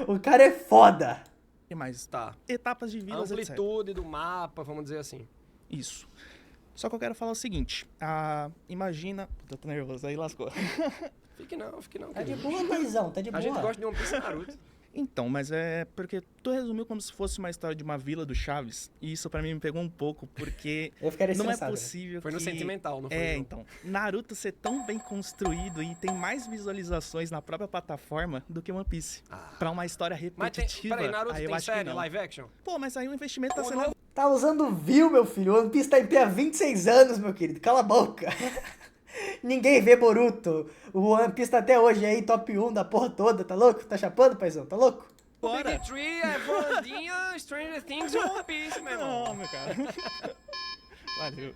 O cara é foda. E mais, Tá. etapas de vilas, etc. Amplitude do mapa, vamos dizer assim. Isso. Só que eu quero falar o seguinte. Imagina... Puta, eu tô nervoso, aí lascou. Fique não. Tá de querido. boa, paizão, tá de boa. A gente gosta de One Piece e Naruto. Então, mas é porque tu resumiu como se fosse uma história de uma vila do Chaves. E isso pra mim me pegou um pouco, porque Eu ficaria não é estressado. possível Foi no que... sentimental, não foi? É, não? então. Naruto ser tão bem construído e tem mais visualizações na própria plataforma do que One Piece. Pra uma história Mas tem, repetitiva, peraí, Naruto aí eu tem acho que série, não. live action? Pô, mas aí o investimento tá O sendo... novo- Tá usando view, meu filho. One Piece tá em pé há 26 anos, meu querido. Cala a boca. Ninguém vê Boruto. O One Piece tá até hoje aí, top 1 da porra toda. Tá louco? Tá chapando, paizão? Tá louco? O Big Tree é Vandinha, Stranger Things e One Piece, meu irmão. Não, meu cara. Valeu.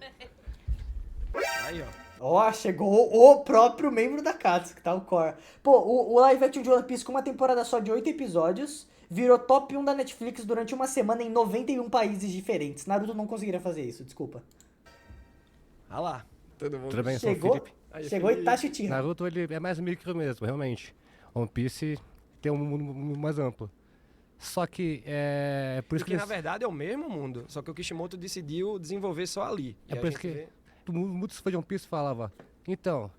Aí, ó. Ó, chegou o próprio membro da Katsuki, tá? O Core. Pô, o live action de One Piece com uma temporada só de 8 episódios virou top 1 da Netflix durante uma semana em 91 países diferentes. Naruto não conseguiria fazer isso, desculpa. Ah lá. Todo mundo. Tudo bem, sou o Chegou, Felipe. chegou Itachi Uchiha. Naruto ele é mais micro mesmo, realmente. One Piece tem um mundo mais amplo. Só que é por isso Porque que na eles, verdade é o mesmo mundo, só que o Kishimoto decidiu desenvolver só ali. é E a por isso gente que vê- muitos fãs de One Piece falavam, então,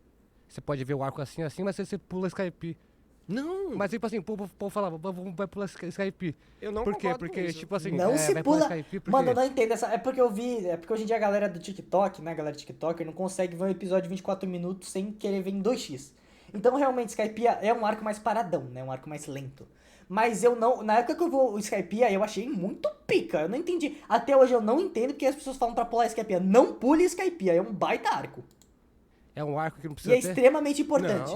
você pode ver o arco assim, mas você pula Skype. Não! Mas tipo assim, o povo falava, vai pular Skype. Eu não Por quê? concordo com Porque, isso. tipo assim, Não se vai pula. pular Skype, por Mano, quê? eu não entendo essa. É porque eu vi. É porque hoje em dia a galera do TikTok, né? A galera TikToker não consegue ver um episódio de 24 minutos sem querer ver em 2x. Então, realmente, Skypiea é um arco mais paradão, né? Um arco mais lento. Mas eu não. Na época que eu vi o Skypiea, eu achei muito pica. Eu não entendi. Até hoje eu não entendo porque as pessoas falam pra pular Skypiea. Não pule Skypiea, é um baita arco. É um arco que não E precisa é extremamente importante.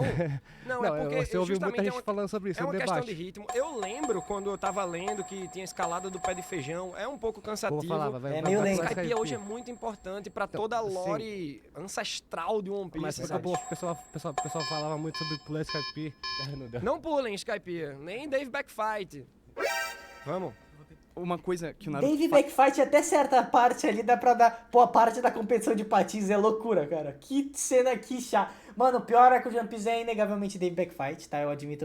Não, Não, é porque você ouviu justamente muita gente é uma, falando sobre isso é no uma questão debate. de ritmo. Eu lembro quando eu tava lendo que tinha escalada do pé de feijão. É um pouco cansativo. falava, vai- É meio vai lento. pular Skypiea Skype. hoje é muito importante pra Então, toda a sim. lore ancestral de One Piece, Mas porque sabe? o pessoal falava muito sobre pular Skype. Não deu. Não pulem Skypiea, nem Dave Backfight. Vamos. Uma coisa que o Naruto Dave Backfight até certa parte ali dá pra dar. Pô, a parte da competição de patins é loucura, cara. Que cena que chata. Mano, o pior arco de One Piece é inegavelmente Dave Backfight, tá? Eu admito,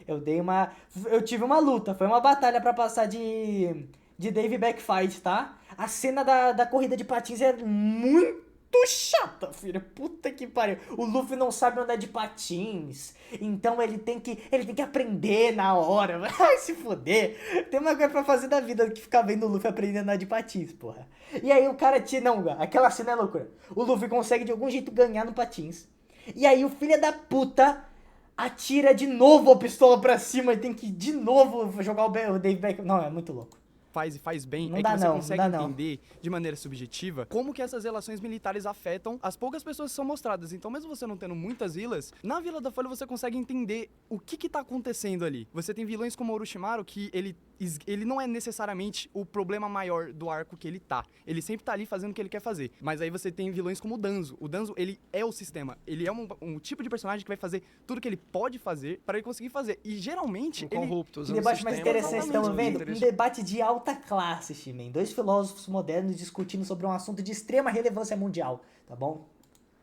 eu dei uma. Eu tive uma luta, foi uma batalha pra passar de Dave Backfight, tá? A cena da corrida de patins é muito chata, filho. Puta que pariu. O Luffy não sabe andar de patins. Então ele tem que aprender na hora. Vai se foder. Tem uma coisa pra fazer da vida do que ficar vendo o Luffy aprender a andar de patins, porra. E aí o cara tira. Não, aquela cena é loucura. O Luffy consegue de algum jeito ganhar no patins. E aí o filho da puta atira de novo a pistola pra cima e tem que de novo jogar o Dave Back. Não, é muito louco. faz bem Não é dá que você não, consegue não dá não. entender de maneira subjetiva como que essas relações militares afetam as poucas pessoas que são mostradas. Então, mesmo você não tendo muitas vilas, na Vila da Folha você consegue entender o que tá acontecendo ali. Você tem vilões como Orochimaru que ele não é necessariamente o problema maior do arco que ele tá. Ele sempre tá ali fazendo o que ele quer fazer. Mas aí você tem vilões como o Danzo. O Danzo, ele é o sistema. Ele é um tipo de personagem que vai fazer tudo que ele pode fazer para ele conseguir fazer. E geralmente Incorrupto, Que debate mais interessante estamos vendo? Exatamente. Um debate de alta classe, Shimen. Dois filósofos modernos discutindo sobre um assunto de extrema relevância mundial, tá bom?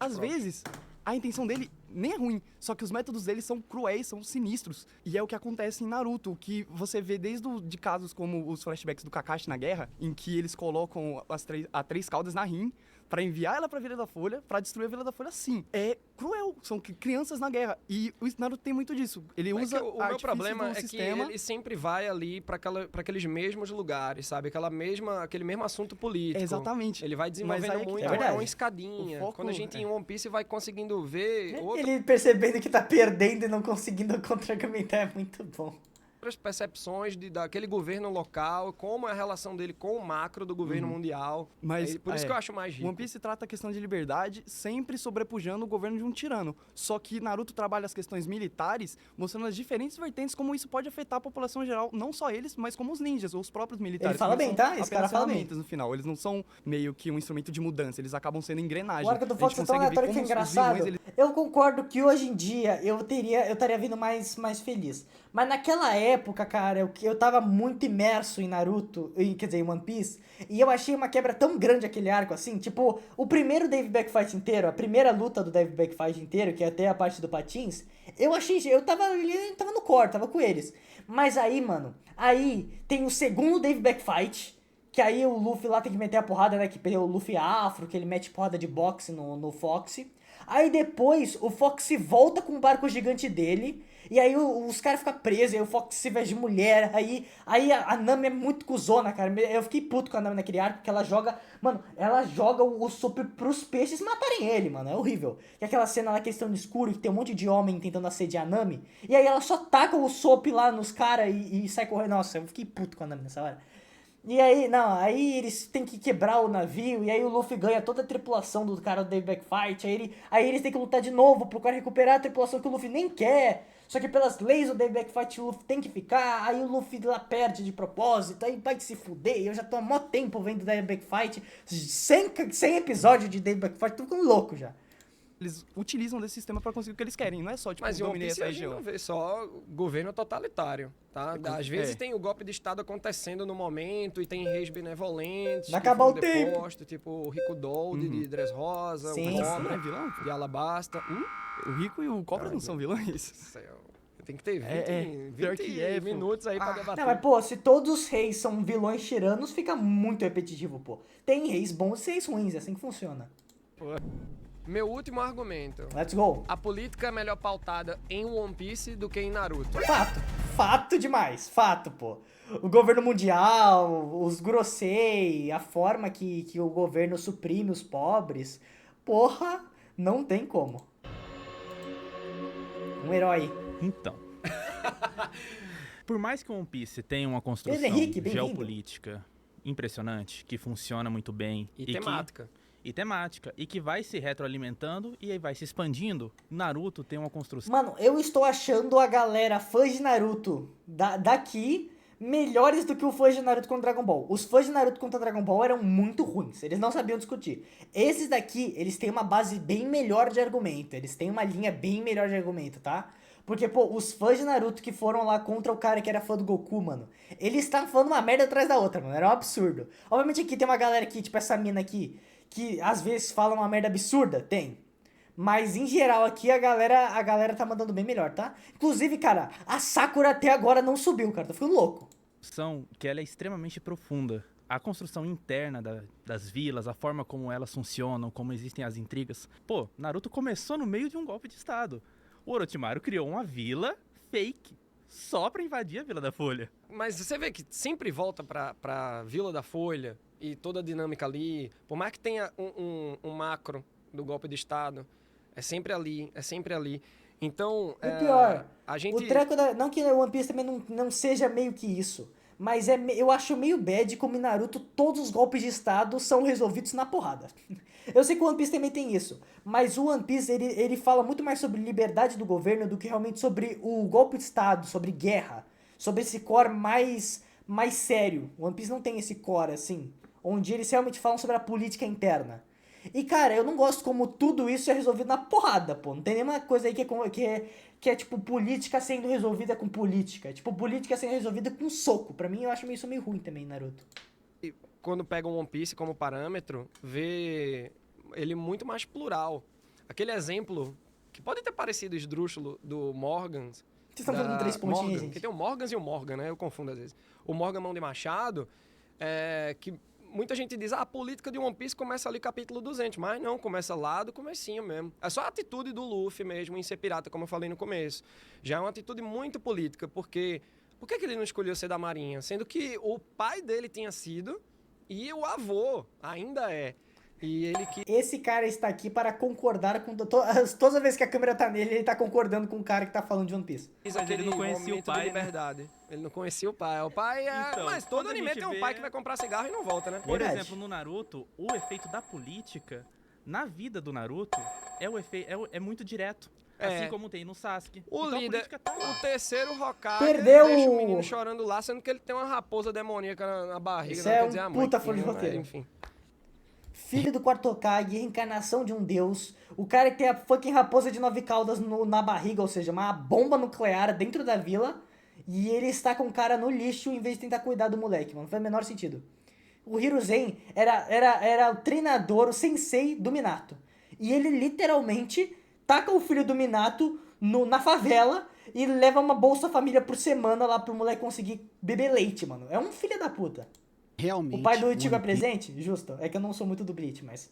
Às vezes, a intenção dele nem é ruim, só que os métodos dele são cruéis, são sinistros. E é o que acontece em Naruto, que você vê desde de casos como os flashbacks do Kakashi na guerra, em que eles colocam a Três Caudas na Rin pra enviar ela pra Vila da Folha, pra destruir a Vila da Folha, sim. É cruel, são crianças na guerra. E o Naruto tem muito disso. Ele usa o meu artifícios problema do é sistema. que ele sempre vai ali pra aqueles mesmos lugares, sabe? Aquele mesmo assunto político. Exatamente. Ele vai Mas desenvolvendo aí é que muito, tá. É verdade. é uma escadinha. O foco- Quando a gente em One Piece vai conseguindo ver outro... Ele percebendo que tá perdendo e não conseguindo contra-argumentar é muito bom. as percepções daquele governo local, como é a relação dele com o macro do governo mundial. Mas Por isso que eu acho mais rico. One Piece trata a questão de liberdade sempre sobrepujando o governo de um tirano. Só que Naruto trabalha as questões militares, mostrando as diferentes vertentes, como isso pode afetar a população geral, não só eles, mas como os ninjas, ou os próprios militares. Ele fala que não bem, são tá? Esse apenas cara fala bem. ferramentas no final. Eles não são meio que um instrumento de mudança, eles acabam sendo engrenagem. O arco do A Fox gente é tão consegue ver aleatório que é como os engraçado. vilões, eles- Eu concordo que hoje em dia eu estaria vindo mais feliz. Mas naquela época, cara, eu tava muito imerso em Naruto, quer dizer, em One Piece, e eu achei uma quebra tão grande aquele arco, assim, tipo, o primeiro Dave Backfight inteiro, a primeira luta do Dave Backfight inteiro, que é até a parte do Patins, eu tava no core, tava com eles. Mas aí, mano, aí tem o segundo Dave Backfight, que aí o Luffy lá tem que meter a porrada, né, que o Luffy afro, que ele mete porrada de boxe no Foxy. Aí depois o Foxy volta com o barco gigante dele. E aí os caras ficam presos, aí o Fox se veste de mulher, aí a Nami é muito cuzona, cara. Eu fiquei puto com a Nami naquele arco, porque ela joga... Mano, ela joga o sopro pros peixes matarem ele, mano, é horrível. E aquela cena lá que eles estão no escuro, que tem um monte de homem tentando assediar a Nami, e aí ela só taca o sopro lá nos caras e sai correndo. Nossa, eu fiquei puto com a Nami nessa hora. E aí, não, aí eles têm que quebrar o navio, e aí o Luffy ganha toda a tripulação do cara do Dave Backfight, aí eles têm que lutar de novo pro cara recuperar a tripulação que o Luffy nem quer, só que pelas leis do Dave Backfight o Luffy tem que ficar, aí o Luffy lá perde de propósito, aí vai se fuder, eu já tô há mó tempo vendo Dave Backfight, 100 episódios de Dave Backfight, tô ficando louco já. Eles utilizam desse sistema pra conseguir o que eles querem, não é só, tipo, Mas em One dominar Piece essa a gente região. não vê só governo totalitário, tá? Às vezes É. tem o golpe de Estado acontecendo no momento e tem reis benevolentes Vai que acabar foram o tempo. depostos, tipo o Rico Dold de Dressrosa, Sim, o sim. Cobra Não é vilão? de Alabasta. O Rico e o Cobra não são vilões? Céu. Tem que ter 20, Pior 20 que é, pô. minutos aí pra debater. Não, mas pô, se todos os reis são vilões tiranos, fica muito repetitivo, pô. Tem reis bons e reis ruins, é assim que funciona. Meu último argumento. Let's go. A política é melhor pautada em One Piece do que em Naruto. Fato demais, fato, pô. O governo mundial, os Gorosei, a forma que o governo suprime os pobres, porra, não tem como. Um herói. Então. Por mais que o One Piece tenha uma construção Henrique, bem-vindo. geopolítica impressionante, que funciona muito bem. E temática. E temática. E que vai se retroalimentando e aí vai se expandindo. Naruto tem uma construção... Mano, eu estou achando a galera fãs de Naruto daqui melhores do que o fãs de Naruto contra Dragon Ball. Os fãs de Naruto contra Dragon Ball eram muito ruins, eles não sabiam discutir. Esses daqui, eles têm uma base bem melhor de argumento, eles têm uma linha bem melhor de argumento, tá? Porque, pô, os fãs de Naruto que foram lá contra o cara que era fã do Goku, mano, eles estavam falando uma merda atrás da outra, mano, era um absurdo. Obviamente aqui tem uma galera aqui, tipo essa mina aqui, que às vezes fala uma merda absurda, tem. Mas em geral aqui a galera tá mandando bem melhor, tá? Inclusive, cara, a Sakura até agora não subiu, cara, tô ficando louco. Que ela é extremamente profunda. A construção interna das vilas, a forma como elas funcionam, como existem as intrigas. Pô, Naruto começou no meio de um golpe de estado. O Orochimaru criou uma vila fake só pra invadir a Vila da Folha. Mas você vê que sempre volta pra Vila da Folha e toda a dinâmica ali. Por mais que tenha um macro do golpe de Estado, é sempre ali, é sempre ali. Então, E pior, a gente... o treco não que o One Piece também não seja meio que isso, mas eu acho meio bad como em Naruto todos os golpes de estado são resolvidos na porrada. Eu sei que o One Piece também tem isso, mas o One Piece ele fala muito mais sobre liberdade do governo do que realmente sobre o golpe de estado, sobre guerra, sobre esse core mais sério. O One Piece não tem esse core assim, onde eles realmente falam sobre a política interna. E, cara, eu não gosto como tudo isso é resolvido na porrada, pô. Não tem nenhuma coisa aí que é tipo, política sendo resolvida com política. Tipo, política sendo resolvida com soco. Pra mim, eu acho isso meio ruim também, Naruto. Quando pega um One Piece como parâmetro, vê ele muito mais plural. Aquele exemplo, que pode ter parecido esdrúxulo, do Morgan... Vocês estão falando 3 pontinhos, Morgan, gente? que tem o Morgans e o Morgan, né? Eu confundo às vezes. O Morgan Mão de Machado, que... Muita gente diz, a política de One Piece começa ali capítulo 200, mas não, começa lá do comecinho mesmo. É só a atitude do Luffy mesmo em ser pirata, como eu falei no começo. Já é uma atitude muito política, porque... Por que ele não escolheu ser da Marinha? Sendo que o pai dele tinha sido, e o avô ainda é. E ele que... Esse cara está aqui para concordar com... Todas as vezes que a câmera tá nele, ele tá concordando com o cara que tá falando de One Piece. Mas ele não conhecia o pai, liberdade. Ele não conhecia o pai. O pai é... Então, mas todo anime tem um pai que vai comprar cigarro e não volta, né? Por exemplo, no Naruto, o efeito da política na vida do Naruto é muito direto. Assim como tem no Sasuke. O então, líder, o terceiro Hokage, Perdeu deixa o menino chorando lá, sendo que ele tem uma raposa demoníaca na barriga. Isso não é quer um dizer a puta mãe, folha de né? roteiro. Enfim. Filho do quarto Hokage, reencarnação de um deus. O cara que tem a fucking raposa de 9 caudas na barriga, ou seja, uma bomba nuclear dentro da vila. E ele está com o cara no lixo em vez de tentar cuidar do moleque, mano. Não faz o menor sentido. O Hiruzen era o treinador, o sensei do Minato. E ele literalmente taca o filho do Minato na favela e leva uma Bolsa Família por semana lá pro moleque conseguir beber leite, mano. É um filho da puta. Realmente. O pai do Ichigo é presente? Justo. É que eu não sou muito do Bleach, mas...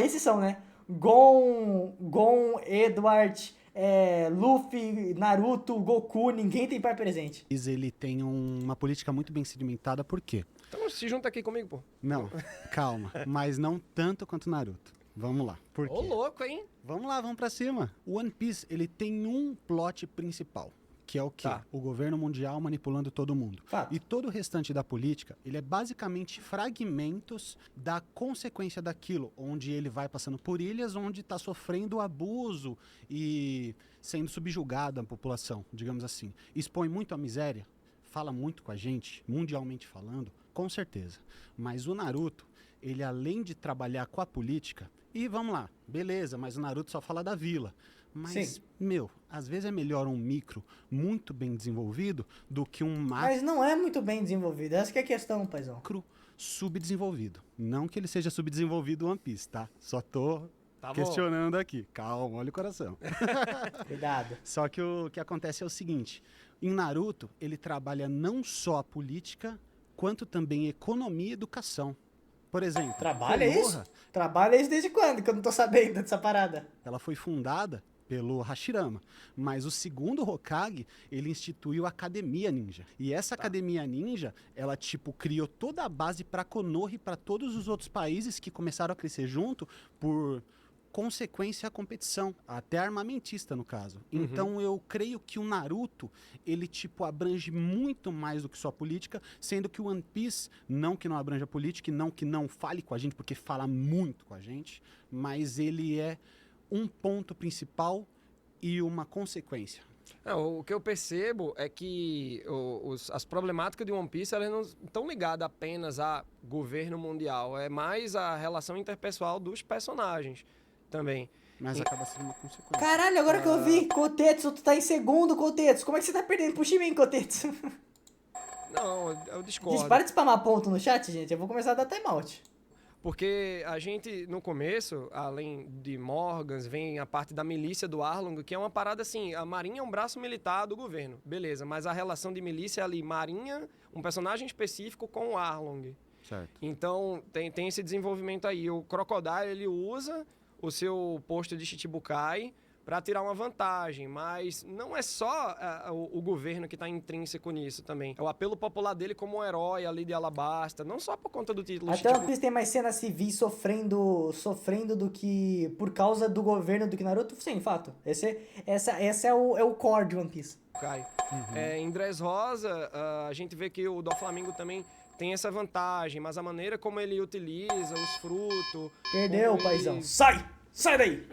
esses são, né? Gon, Edward, Luffy, Naruto, Goku, ninguém tem pai presente. Ele tem uma política muito bem sedimentada, por quê? Então se junta aqui comigo, pô. Não, calma. Mas não tanto quanto Naruto. Vamos lá. Por quê? Ô, louco, hein? Vamos lá, vamos pra cima. O One Piece, ele tem um plot principal, que é o quê? O governo mundial manipulando todo mundo. E todo o restante da política, ele é basicamente fragmentos da consequência daquilo, onde ele vai passando por ilhas, onde está sofrendo abuso e sendo subjugado a população, digamos assim. Expõe muito a miséria, fala muito com a gente, mundialmente falando, com certeza. Mas o Naruto, ele além de trabalhar com a política, e vamos lá, beleza, mas o Naruto só fala da vila. Mas, às vezes é melhor um micro muito bem desenvolvido do que um macro. Mas não é muito bem desenvolvido, essa que é a questão, paizão. Macro subdesenvolvido. Não que ele seja subdesenvolvido o One Piece, tá? Só tô questionando aqui. Calma, olha o coração. Cuidado. Só que o que acontece é o seguinte, em Naruto, ele trabalha não só a política, quanto também economia e educação. Por exemplo... Trabalha isso? Trabalha isso desde quando? Que eu não tô sabendo dessa parada. Ela foi fundada pelo Hashirama, mas o segundo Hokage, ele instituiu a Academia Ninja. E essa Academia Ninja, ela criou toda a base para Konoha e para todos os outros países que começaram a crescer junto por consequência à competição, até armamentista no caso. Então eu creio que o Naruto, ele abrange muito mais do que só política, sendo que o One Piece, não que não abranja política, e não que não fale com a gente, porque fala muito com a gente, mas ele é um ponto principal e uma consequência. O que eu percebo é que as problemáticas de One Piece, elas não estão ligadas apenas a governo mundial, é mais a relação interpessoal dos personagens também. Mas acaba sendo uma consequência. Caralho, agora que eu vi, Kotetsu, tu tá em segundo, Kotetsu. Como é que você tá perdendo pro Shimen, Kotetsu? Não, eu discordo. Gente, para de spamar ponto no chat, gente. Eu vou começar a dar timeout. Porque a gente, no começo, além de Morgans, vem a parte da milícia do Arlong, que é uma parada assim, a Marinha é um braço militar do governo, beleza, mas a relação de milícia é ali, Marinha, um personagem específico com o Arlong. Certo. Então, tem esse desenvolvimento aí. O Crocodile, ele usa o seu posto de Shichibukai para tirar uma vantagem, mas não é só o governo que está intrínseco nisso também. É o apelo popular dele como um herói ali de Alabasta, não só por conta do título. Até o Piece tem mais cenas civis sofrendo do que por causa do governo do que Naruto. Sim, fato. Esse é o core de One Piece. Em Dressrosa, a gente vê que o Doflamingo também tem essa vantagem, mas a maneira como ele utiliza os frutos... Perdeu, paizão. Sai! Sai daí!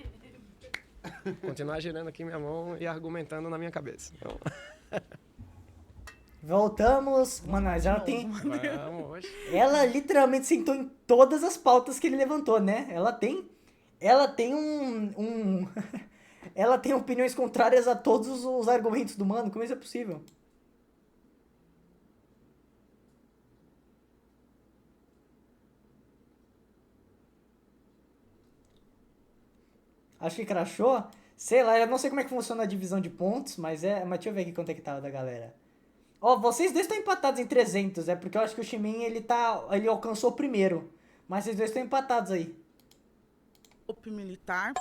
Continuar girando aqui minha mão e argumentando na minha cabeça. Então... Voltamos. Mano, mas ela tem... Vamos. Ela literalmente sentou em todas as pautas que ele levantou, né? Ela tem ela tem opiniões contrárias a todos os argumentos do mano. Como isso é possível? Acho que crashou. Sei lá, eu não sei como é que funciona a divisão de pontos, mas deixa eu ver aqui quanto é que tava da galera. Vocês dois estão empatados em 300, porque eu acho que o Shimin, ele alcançou o primeiro. Mas vocês dois estão empatados aí. Militar.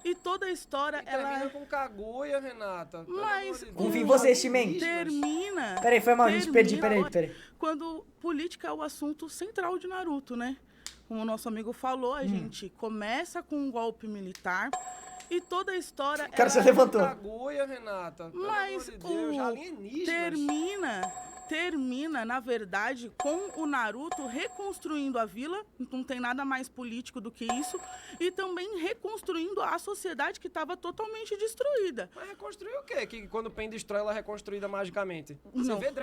E toda a história, termina com Kaguya, Renata. Mas... Confio em você, Shimen. Termina... Peraí, foi mal, gente. Peraí. Quando política é o assunto central de Naruto, né? como o nosso amigo falou, a gente começa com um golpe militar e toda a história... O cara se levantou. Kaguya, Renata. Pelo Mas amor de Deus, o alienígenas. termina, na verdade, com o Naruto reconstruindo a vila, não tem nada mais político do que isso, e também reconstruindo a sociedade que estava totalmente destruída. Mas reconstruir o quê? Que quando o Pen destrói, ela é reconstruída magicamente?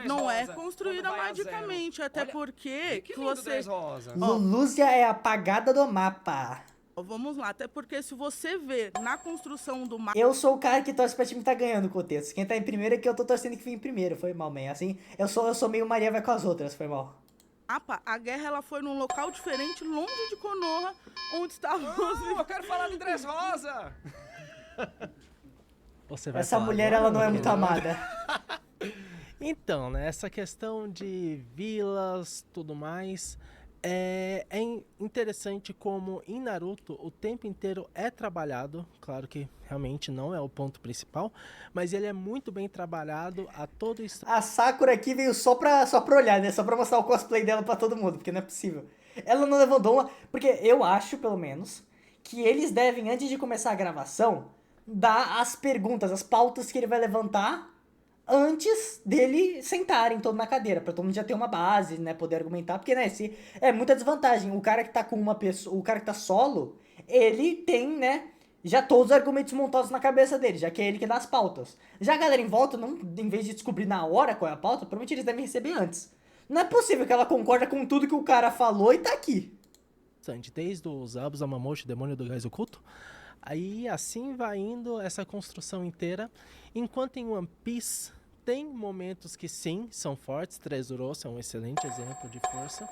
Não é construída magicamente, até porque... Que lindo Dressrosa. Lulúzia é apagada do mapa. Vamos lá, até porque se você vê na construção do mapa... Eu sou o cara que torce pra time que tá ganhando o contexto. Quem tá em primeiro é que eu tô torcendo que fique em primeiro. Foi mal, man. Assim, eu sou meio Maria vai com as outras, foi mal. A guerra ela foi num local diferente, longe de Konoha, onde estavam... Eu quero falar de Dressrosa! Essa mulher, ela não é muito amada. Então, né, essa questão de vilas, tudo mais, é interessante como em Naruto o tempo inteiro é trabalhado, claro que realmente não é o ponto principal, mas ele é muito bem trabalhado a todo instante. A Sakura aqui veio só pra olhar, né? Só pra mostrar o cosplay dela pra todo mundo, porque não é possível. Ela não levantou uma... Porque eu acho, pelo menos, que eles devem, antes de começar a gravação, dar as perguntas, as pautas que ele vai levantar antes dele sentarem todo na cadeira, pra todo mundo já ter uma base, né, poder argumentar, porque, né, se é muita desvantagem. O cara que tá com uma pessoa, o cara que tá solo, ele tem, né, já todos os argumentos montados na cabeça dele, já que é ele que dá as pautas. Já a galera em volta, não, em vez de descobrir na hora qual é a pauta, provavelmente eles devem receber antes. Não é possível que ela concorda com tudo que o cara falou e tá aqui. Desde os Abus Amamoshi, o demônio do gás oculto, aí assim vai indo essa construção inteira, enquanto em One Piece tem momentos que sim, são fortes. Dressrosa é um excelente exemplo de força,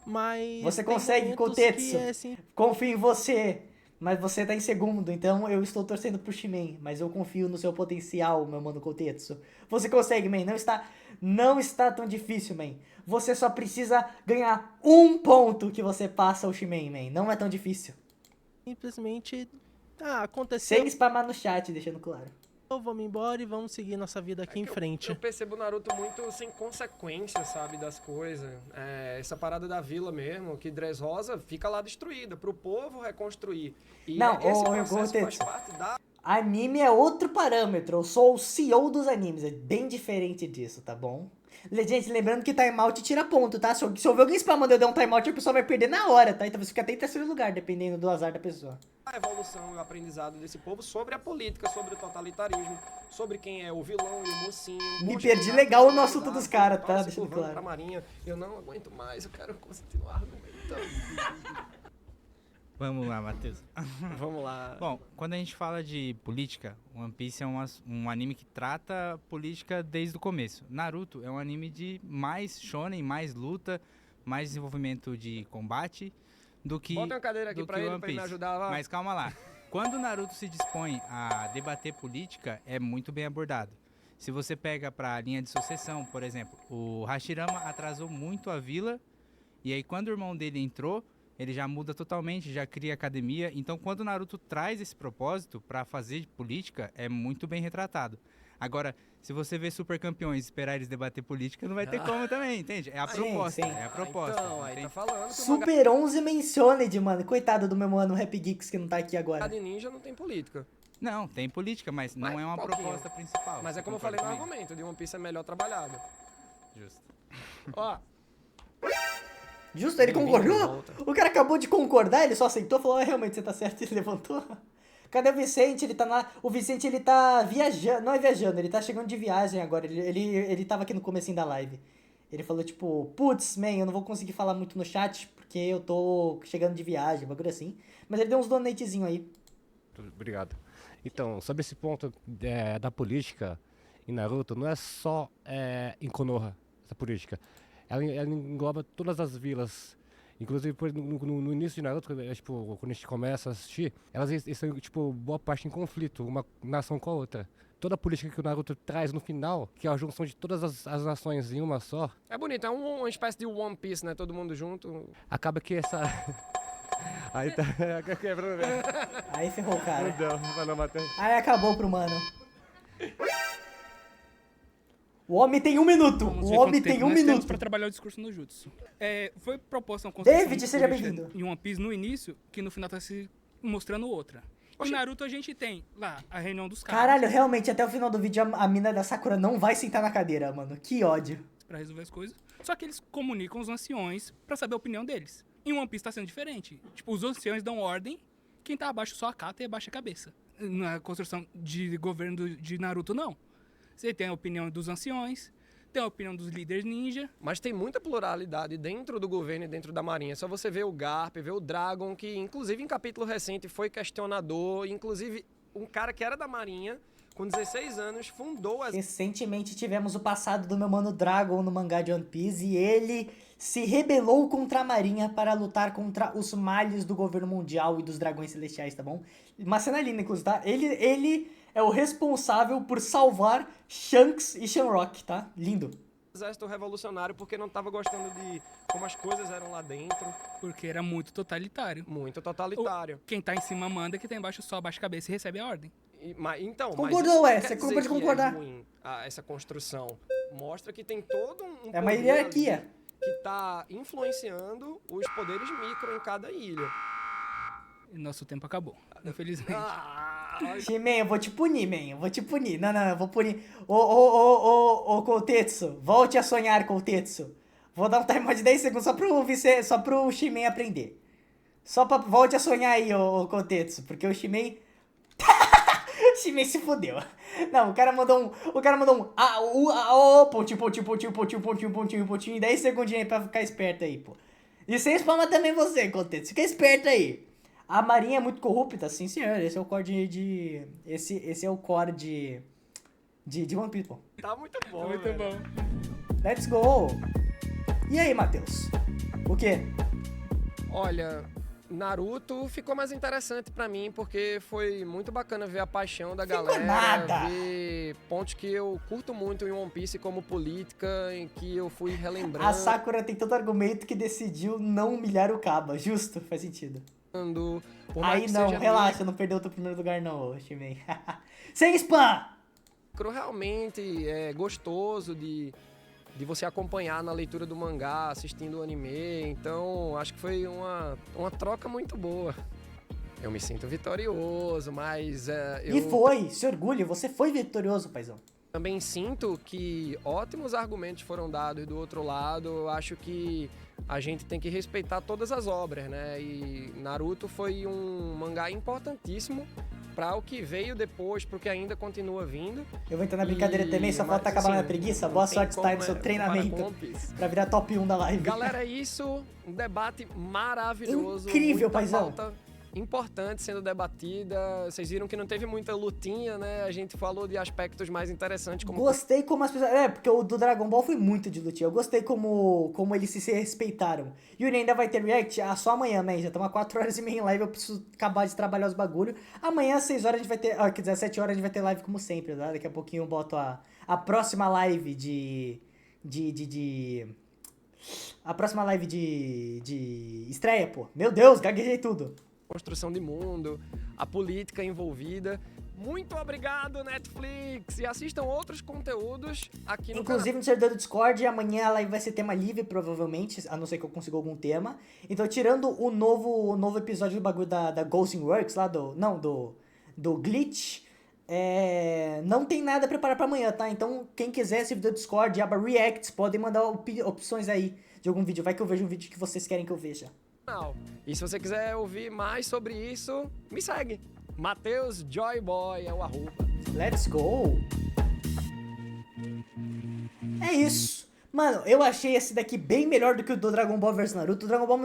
mas... Você consegue, Kotetsu. Assim... Confio em você, mas você tá em segundo, então eu estou torcendo pro Shimen, mas eu confio no seu potencial, meu mano Kotetsu. Você consegue, man, não está tão difícil, man. Você só precisa ganhar um ponto que você passa o Shimen, man. Não é tão difícil. Simplesmente, aconteceu. Sem spamar no chat, deixando claro. Vamos embora e vamos seguir nossa vida aqui em frente. Eu percebo o Naruto muito sem consequência, sabe, das coisas. Essa parada da vila mesmo, que Dressrosa fica lá destruída, pro povo reconstruir. E não, esse processo faz parte da... Anime é outro parâmetro, eu sou o CEO dos animes, é bem diferente disso, tá bom? Gente, lembrando que timeout tira ponto, tá? Se eu ver alguém spamando eu der um timeout, a pessoa vai perder na hora, tá? Então você fica até em terceiro lugar, dependendo do azar da pessoa. A evolução e o aprendizado desse povo sobre a política, sobre o totalitarismo, sobre quem é o vilão e o mocinho. Me perdi legal no assunto dos caras, tá? Deixando claro. Pra Marinha, eu não aguento mais, eu quero continuar argumentando. Vamos lá, Matheus. Vamos lá. Bom, quando a gente fala de política, One Piece é um anime que trata política desde o começo. Naruto é um anime de mais shonen, mais luta, mais desenvolvimento de combate do que Bota uma cadeira aqui pra ele me ajudar lá. Mas calma lá. Quando o Naruto se dispõe a debater política, é muito bem abordado. Se você pega pra linha de sucessão, por exemplo, o Hashirama atrasou muito a vila, e aí quando o irmão dele entrou, ele já muda totalmente, já cria academia. Então, quando o Naruto traz esse propósito pra fazer política, é muito bem retratado. Agora, se você vê super campeões e esperar eles debater política, não vai ter como também, entende? É a proposta, sim. é a proposta. Então, aí tá falando que Super 11 Mentioned, mano. Coitado do meu mano Rap Geeks que não tá aqui agora. A de ninja não tem política. Não, tem política, mas não é uma proposta principal. Mas é como eu falei no argumento, de One Piece é melhor trabalhado. Justo. Ó. Justo, ele concordou? O cara acabou de concordar, ele só aceitou, falou, realmente você tá certo, e levantou. Cadê o Vicente? Ele tá lá. O Vicente, ele tá viajando, não é viajando, ele tá chegando de viagem agora, ele tava aqui no comecinho da live. Ele falou tipo, putz, man, eu não vou conseguir falar muito no chat, porque eu tô chegando de viagem, bagulho assim. Mas ele deu uns donatezinho aí. Obrigado. Então, sobre esse ponto da política em Naruto, não é só em Konoha, essa política. Ela engloba todas as vilas. Inclusive, no início de Naruto, tipo, quando a gente começa a assistir, elas estão, tipo, boa parte em conflito, uma nação com a outra. Toda a política que o Naruto traz no final, que é a junção de todas as nações em uma só. É bonito, é uma espécie de One Piece, né? Todo mundo junto. Acaba que essa... Aí tá quebrando mesmo. Aí ferrou o cara. Não deu, vai não, Matheus. Aí acabou pro mano. O homem tem 1 minuto. Vamos O ver homem quanto tem tempo 1 nós temos minuto. pra trabalhar o discurso no Jutsu. Foi proposta uma construção David, seja política bem-vindo. em One Piece no início, que no final tá se mostrando outra. Em Naruto a gente tem lá a reunião dos caras. Caralho, realmente, até o final do vídeo a mina da Sakura não vai sentar na cadeira, mano. Que ódio. Pra resolver as coisas. Só que eles comunicam os anciões pra saber a opinião deles. Em One Piece tá sendo diferente. Tipo, os anciões dão ordem, quem tá abaixo só acata e abaixa a cabeça. Na construção de governo de Naruto, não. Você tem a opinião dos anciões, tem a opinião dos líderes ninja. Mas tem muita pluralidade dentro do governo e dentro da marinha. Só você ver o Garp, ver o Dragon, que inclusive em capítulo recente foi questionador. Inclusive, um cara que era da marinha, com 16 anos, fundou as... Recentemente tivemos o passado do meu mano Dragon no mangá de One Piece e ele se rebelou contra a marinha para lutar contra os males do governo mundial e dos dragões celestiais, tá bom? Uma cena linda, inclusive, tá? Ele é o responsável por salvar Shanks e Shamrock, tá? Lindo. Exército revolucionário porque não estava gostando de como as coisas eram lá dentro. Porque era muito totalitário. Muito totalitário. Quem tá em cima manda, quem tá embaixo só abaixa a cabeça e recebe a ordem. Concordou, mas isso você não quer acabou de dizer que concordar. É ruim, essa construção. Mostra que tem todo um É uma poder hierarquia. ali que tá influenciando os poderes micro em cada ilha. E nosso tempo acabou, infelizmente. Man, eu vou te punir, man. Eu vou te punir. Não, eu vou punir. Ô, Kotetsu. Volte a sonhar, Kotetsu. Vou dar um timer de 10 segundos só pro Shimen aprender. Volte a sonhar aí, ô Kotetsu. Porque o Shimen... o Shimen se fudeu. Não, o cara mandou um... pontinho. 10 segundinhos aí pra ficar esperto aí, pô. E sem spamar também você, Kotetsu. Fica esperto aí. A marinha é muito corrupta, sim senhor. Esse é o core de... Esse é o core de One Piece, pô. Tá muito bom, Tá muito velho. bom. Let's go! E aí, Matheus? O quê? Olha, Naruto ficou mais interessante pra mim porque foi muito bacana ver a paixão da galera, nada. ver pontos que eu curto muito em One Piece como política, em que eu fui relembrando. A Sakura tem tanto argumento que decidiu não humilhar o Kaba. Justo, faz sentido. Por mais Aí que não, seja relaxa, não perdeu o teu primeiro lugar não, Shimen. Sem spam! realmente é gostoso de você acompanhar na leitura do mangá, assistindo o anime. Então, acho que foi uma troca muito boa. Eu me sinto vitorioso, mas E foi, se orgulhe, você foi vitorioso, paizão. Também sinto que ótimos argumentos foram dados do outro lado. Eu acho que a gente tem que respeitar todas as obras, né? E Naruto foi um mangá importantíssimo para o que veio depois, para o que ainda continua vindo. Eu vou entrar na brincadeira também, só falta acabar na preguiça. Boa sorte, tá, no seu treinamento pra virar top 1 da live. Galera, é isso, um debate maravilhoso. Incrível, muita paizão. pauta importante sendo debatida. Vocês viram que não teve muita lutinha, né? A gente falou de aspectos mais interessantes como... Gostei como as pessoas... porque o do Dragon Ball foi muito de lutinha. Eu gostei como eles se respeitaram. E o Yuri ainda vai ter react só amanhã, né? Já estamos há 4 horas e meia em live, eu preciso acabar de trabalhar os bagulho. Amanhã, às 6 horas, a gente vai ter... quer dizer, às 7 horas a gente vai ter live como sempre, tá? Daqui a pouquinho eu boto a próxima live a próxima live de estreia, pô. Meu Deus, gaguejei tudo. Construção de mundo, a política envolvida. Muito obrigado, Netflix! E assistam outros conteúdos aqui no Inclusive no servidor do Discord, amanhã a live vai ser tema livre, provavelmente, a não ser que eu consiga algum tema. Então, tirando o novo episódio do bagulho da Ghost in Works, lá do Glitch, não tem nada a preparar pra amanhã, tá? Então, quem quiser, servidor do Discord, aba Reacts, podem mandar opções aí de algum vídeo. Vai que eu vejo um vídeo que vocês querem que eu veja. E se você quiser ouvir mais sobre isso, me segue. Matheus Joyboy é o @. Let's go! É isso! Mano, eu achei esse daqui bem melhor do que o do Dragon Ball vs Naruto. O Dragon Ball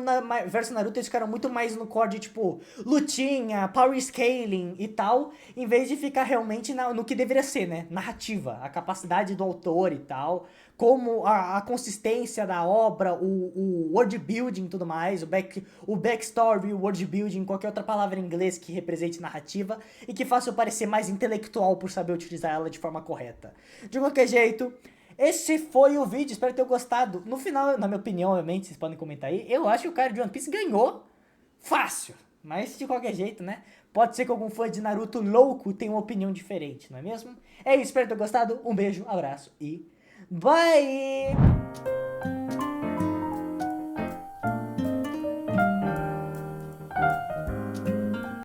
vs Naruto eles ficaram muito mais no core de, tipo, lutinha, power scaling e tal, em vez de ficar realmente no que deveria ser, né? Narrativa, a capacidade do autor e tal, como a consistência da obra, o world building e tudo mais, o backstory, o world building, qualquer outra palavra em inglês que represente narrativa e que faça eu parecer mais intelectual por saber utilizar ela de forma correta. De qualquer jeito... Esse foi o vídeo, espero ter gostado. No final, na minha opinião, obviamente, vocês podem comentar aí, eu acho que o cara de One Piece ganhou fácil. Mas de qualquer jeito, né? Pode ser que algum fã de Naruto louco tenha uma opinião diferente, não é mesmo? É isso, espero ter gostado. Um beijo, abraço e Bye!